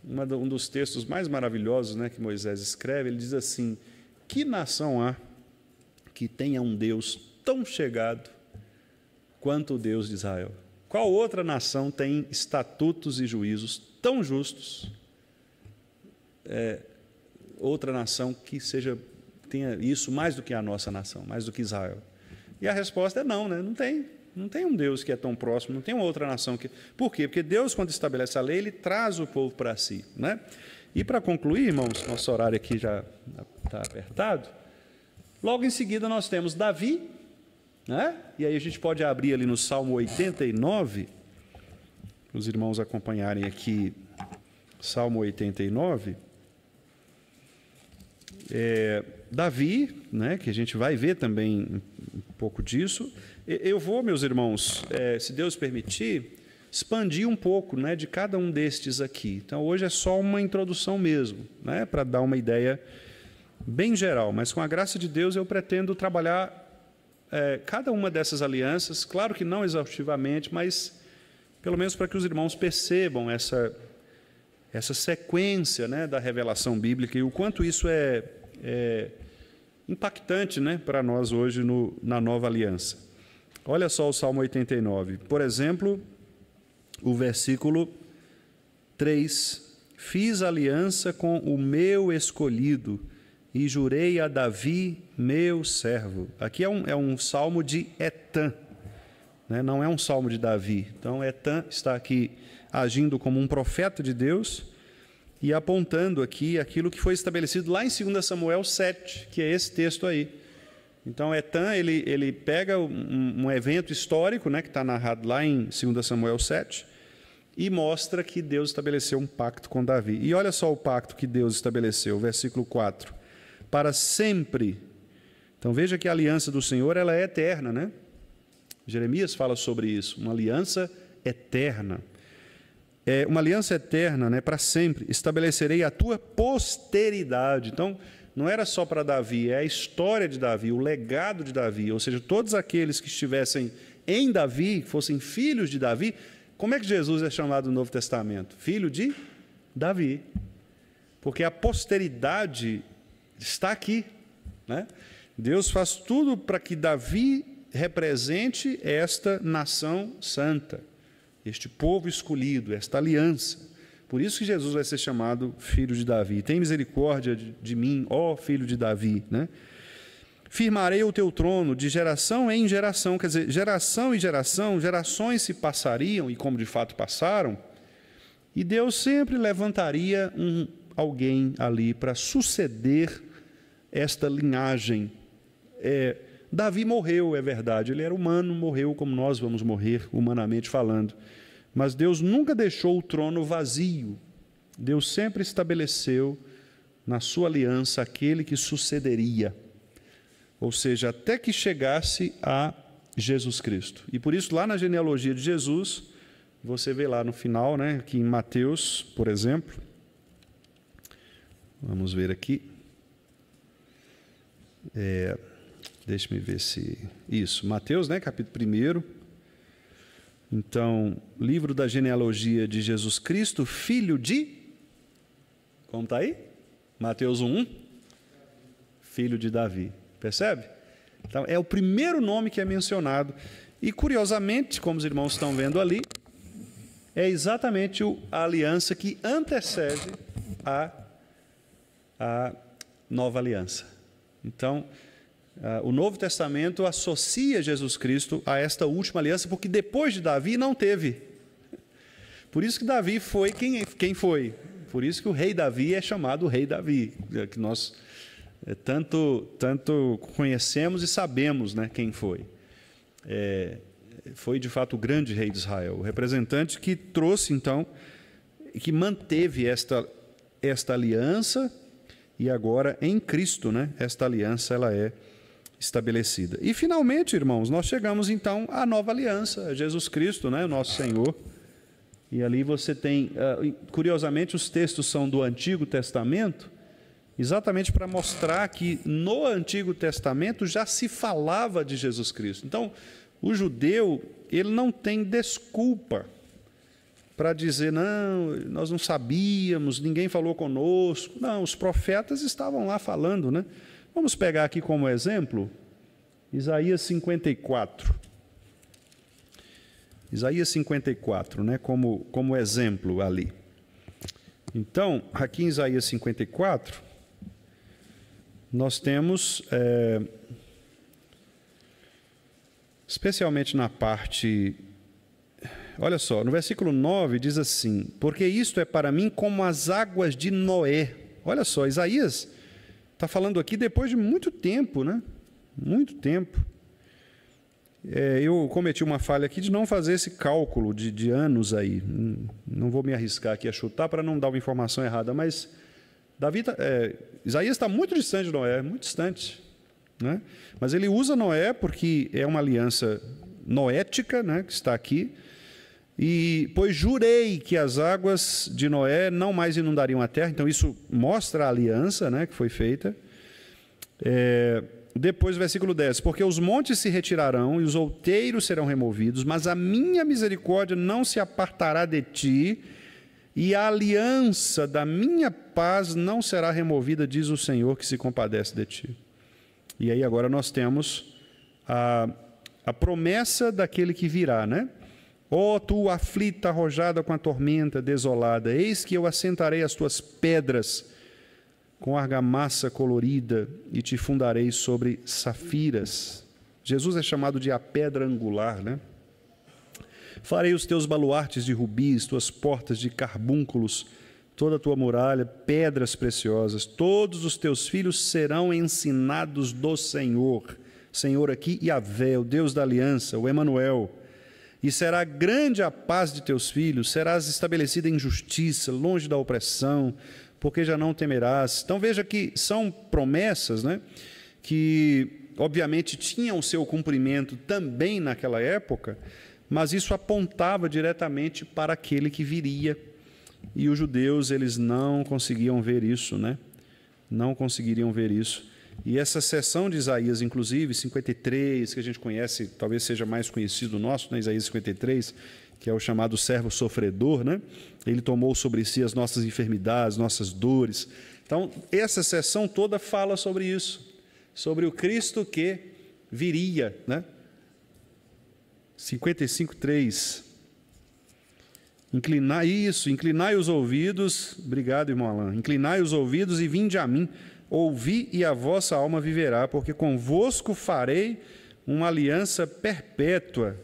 B: um dos textos mais maravilhosos, né, que Moisés escreve, ele diz assim: que nação há que tenha um Deus tão chegado quanto o Deus de Israel? Qual outra nação tem estatutos e juízos tão justos? Outra nação que tenha isso mais do que a nossa nação, mais do que Israel? E a resposta é não, né? Não tem um Deus que é tão próximo, não tem uma outra nação que... Por quê? Porque Deus, quando estabelece a lei, Ele traz o povo para si, né? E para concluir, irmãos, nosso horário aqui já está apertado, logo em seguida nós temos Davi, né? E aí a gente pode abrir ali no Salmo 89, para os irmãos acompanharem aqui, Salmo 89. Davi, né, que a gente vai ver também um pouco disso. Eu vou, meus irmãos, se Deus permitir, expandir um pouco, né, de cada um destes aqui. Então, hoje é só uma introdução mesmo, né, para dar uma ideia bem geral, mas com a graça de Deus eu pretendo trabalhar cada uma dessas alianças, claro que não exaustivamente, mas pelo menos para que os irmãos percebam essa sequência, né, da revelação bíblica e o quanto isso é impactante, né, para nós hoje na nova aliança. Olha só o Salmo 89, por exemplo, o versículo 3: fiz aliança com o meu escolhido e jurei a Davi, meu servo. Aqui é um salmo de Etã, né? Não é um salmo de Davi. Então, Etã está aqui agindo como um profeta de Deus e apontando aqui aquilo que foi estabelecido lá em 2 Samuel 7, que é esse texto aí. Então, Etã, ele pega um evento histórico, né, que está narrado lá em 2 Samuel 7, e mostra que Deus estabeleceu um pacto com Davi. E olha só o pacto que Deus estabeleceu, versículo 4. Para sempre. Então, veja que a aliança do Senhor, ela é eterna, né? Jeremias fala sobre isso, uma aliança eterna. Uma aliança eterna, né, para sempre. Estabelecerei a tua posteridade. Então, não era só para Davi, é a história de Davi, o legado de Davi, ou seja, todos aqueles que estivessem em Davi, fossem filhos de Davi. Como é que Jesus é chamado no Novo Testamento? Filho de Davi. Porque a posteridade está aqui, né? Deus faz tudo para que Davi represente esta nação santa, este povo escolhido, esta aliança. Por isso que Jesus vai ser chamado filho de Davi. Tem misericórdia de mim, ó filho de Davi, né? Firmarei o teu trono de geração em geração, quer dizer, geração em geração, gerações se passariam, e como de fato passaram, e Deus sempre levantaria alguém ali para suceder esta linhagem. Davi morreu, é verdade, ele era humano, morreu como nós vamos morrer, humanamente falando. Mas Deus nunca deixou o trono vazio. Deus sempre estabeleceu na sua aliança aquele que sucederia. Ou seja, até que chegasse a Jesus Cristo. E por isso, lá na genealogia de Jesus, você vê lá no final, né, aqui em Mateus, por exemplo. Vamos ver aqui. Deixe-me ver se... Isso, Mateus, né, capítulo 1. Então, livro da genealogia de Jesus Cristo, filho de... Como está aí? Mateus 1, filho de Davi. Percebe? Então, é o primeiro nome que é mencionado. E, curiosamente, como os irmãos estão vendo ali, é exatamente a aliança que antecede a nova aliança. Então, o Novo Testamento associa Jesus Cristo a esta última aliança, porque depois de Davi não teve. Por isso que Davi foi quem foi. Por isso que o rei Davi é chamado rei Davi, que nós tanto conhecemos e sabemos, né, quem foi. Foi, de fato, o grande rei de Israel, o representante que trouxe, então, que manteve esta aliança, e agora, em Cristo, né, esta aliança ela é estabelecida. E, finalmente, irmãos, nós chegamos, então, à nova aliança, a Jesus Cristo, né, o nosso Senhor. E ali você tem, curiosamente, os textos são do Antigo Testamento, exatamente para mostrar que no Antigo Testamento já se falava de Jesus Cristo. Então, o judeu, ele não tem desculpa para dizer, não, nós não sabíamos, ninguém falou conosco. Não, os profetas estavam lá falando, né? Vamos pegar aqui como exemplo Isaías 54. Isaías 54, né? Como exemplo ali. Então, aqui em Isaías 54, nós temos, especialmente na parte... Olha só, no versículo 9 diz assim, porque isto é para mim como as águas de Noé. Olha só, Isaías está falando aqui depois de muito tempo, né? Muito tempo. Eu cometi uma falha aqui de não fazer esse cálculo de anos aí. Não vou me arriscar aqui a chutar para não dar uma informação errada, mas Isaías está muito distante de Noé, muito distante, né? Mas ele usa Noé porque é uma aliança noética, né, que está aqui. E pois jurei que as águas de Noé não mais inundariam a terra. Então isso mostra a aliança, né, que foi feita. Depois, versículo 10, porque os montes se retirarão e os outeiros serão removidos, mas a minha misericórdia não se apartará de ti, e a aliança da minha paz não será removida, diz o Senhor, que se compadece de ti. E aí agora nós temos a promessa daquele que virá, né? Ó tu aflita, arrojada com a tormenta, desolada, eis que eu assentarei as tuas pedras com argamassa colorida e te fundarei sobre safiras. Jesus é chamado de a pedra angular, né? Farei os teus baluartes de rubis, tuas portas de carbúnculos, toda a tua muralha, pedras preciosas. Todos os teus filhos serão ensinados do Senhor. Senhor aqui, Yahvé, o Deus da aliança, o Emanuel. E será grande a paz de teus filhos, serás estabelecida em justiça, longe da opressão, porque já não temerás. Então veja que são promessas, né, que obviamente tinham o seu cumprimento também naquela época, mas isso apontava diretamente para aquele que viria. E os judeus, eles não conseguiam ver isso, né? Não conseguiriam ver isso. E essa seção de Isaías, inclusive, 53, que a gente conhece, talvez seja mais conhecido nosso, né? Isaías 53, que é o chamado servo sofredor, né? Ele tomou sobre si as nossas enfermidades, nossas dores. Então, essa seção toda fala sobre isso, sobre o Cristo que viria, né? 55:3. Inclinai os ouvidos, obrigado, irmão Alain, inclinai os ouvidos e vinde a mim, ouvi e a vossa alma viverá, porque convosco farei uma aliança perpétua.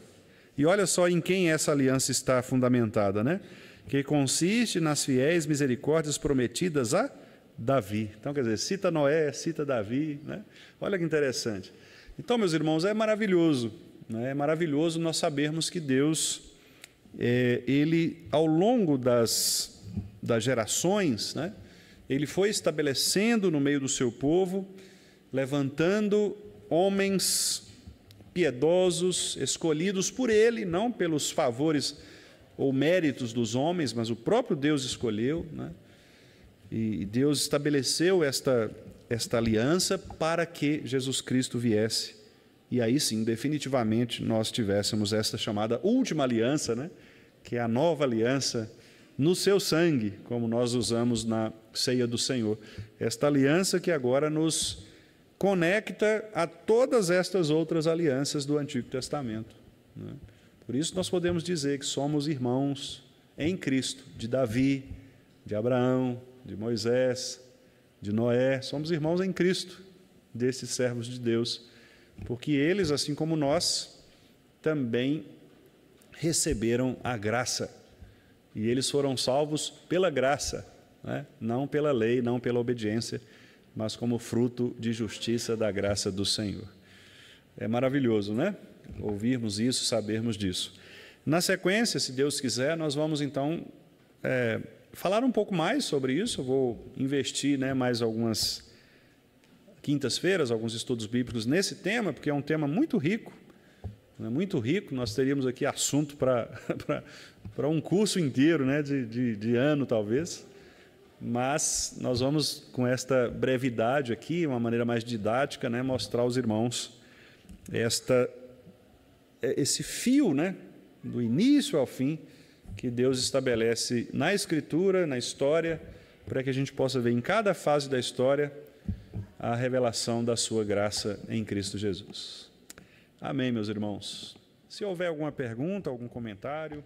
B: E olha só em quem essa aliança está fundamentada, né? Que consiste nas fiéis misericórdias prometidas a Davi. Então, quer dizer, cita Noé, cita Davi, né? Olha que interessante. Então, meus irmãos, é maravilhoso, né? É maravilhoso nós sabermos que Deus, ele, ao longo das gerações, né, ele foi estabelecendo no meio do seu povo, levantando homens piedosos, escolhidos por ele, não pelos favores ou méritos dos homens, mas o próprio Deus escolheu, né? E Deus estabeleceu esta aliança para que Jesus Cristo viesse. E aí sim, definitivamente, nós tivéssemos esta chamada última aliança, né? Que é a nova aliança no seu sangue, como nós usamos na ceia do Senhor. Esta aliança que agora nos conecta a todas estas outras alianças do Antigo Testamento, né? Por isso nós podemos dizer que somos irmãos em Cristo, de Davi, de Abraão, de Moisés, de Noé. Somos irmãos em Cristo, desses servos de Deus, porque eles, assim como nós, também receberam a graça. E eles foram salvos pela graça, né? Não pela lei, não pela obediência, mas como fruto de justiça da graça do Senhor. É maravilhoso, né? Ouvirmos isso, sabermos disso. Na sequência, se Deus quiser, nós vamos então falar um pouco mais sobre isso. Eu vou investir, né, mais algumas quintas-feiras, alguns estudos bíblicos nesse tema, porque é um tema muito rico, né, muito rico. Nós teríamos aqui assunto para um curso inteiro, né, de ano, talvez. Mas nós vamos, com esta brevidade aqui, uma maneira mais didática, né, mostrar aos irmãos esse fio, né, do início ao fim, que Deus estabelece na Escritura, na história, para que a gente possa ver em cada fase da história a revelação da sua graça em Cristo Jesus. Amém, meus irmãos. Se houver alguma pergunta, algum comentário...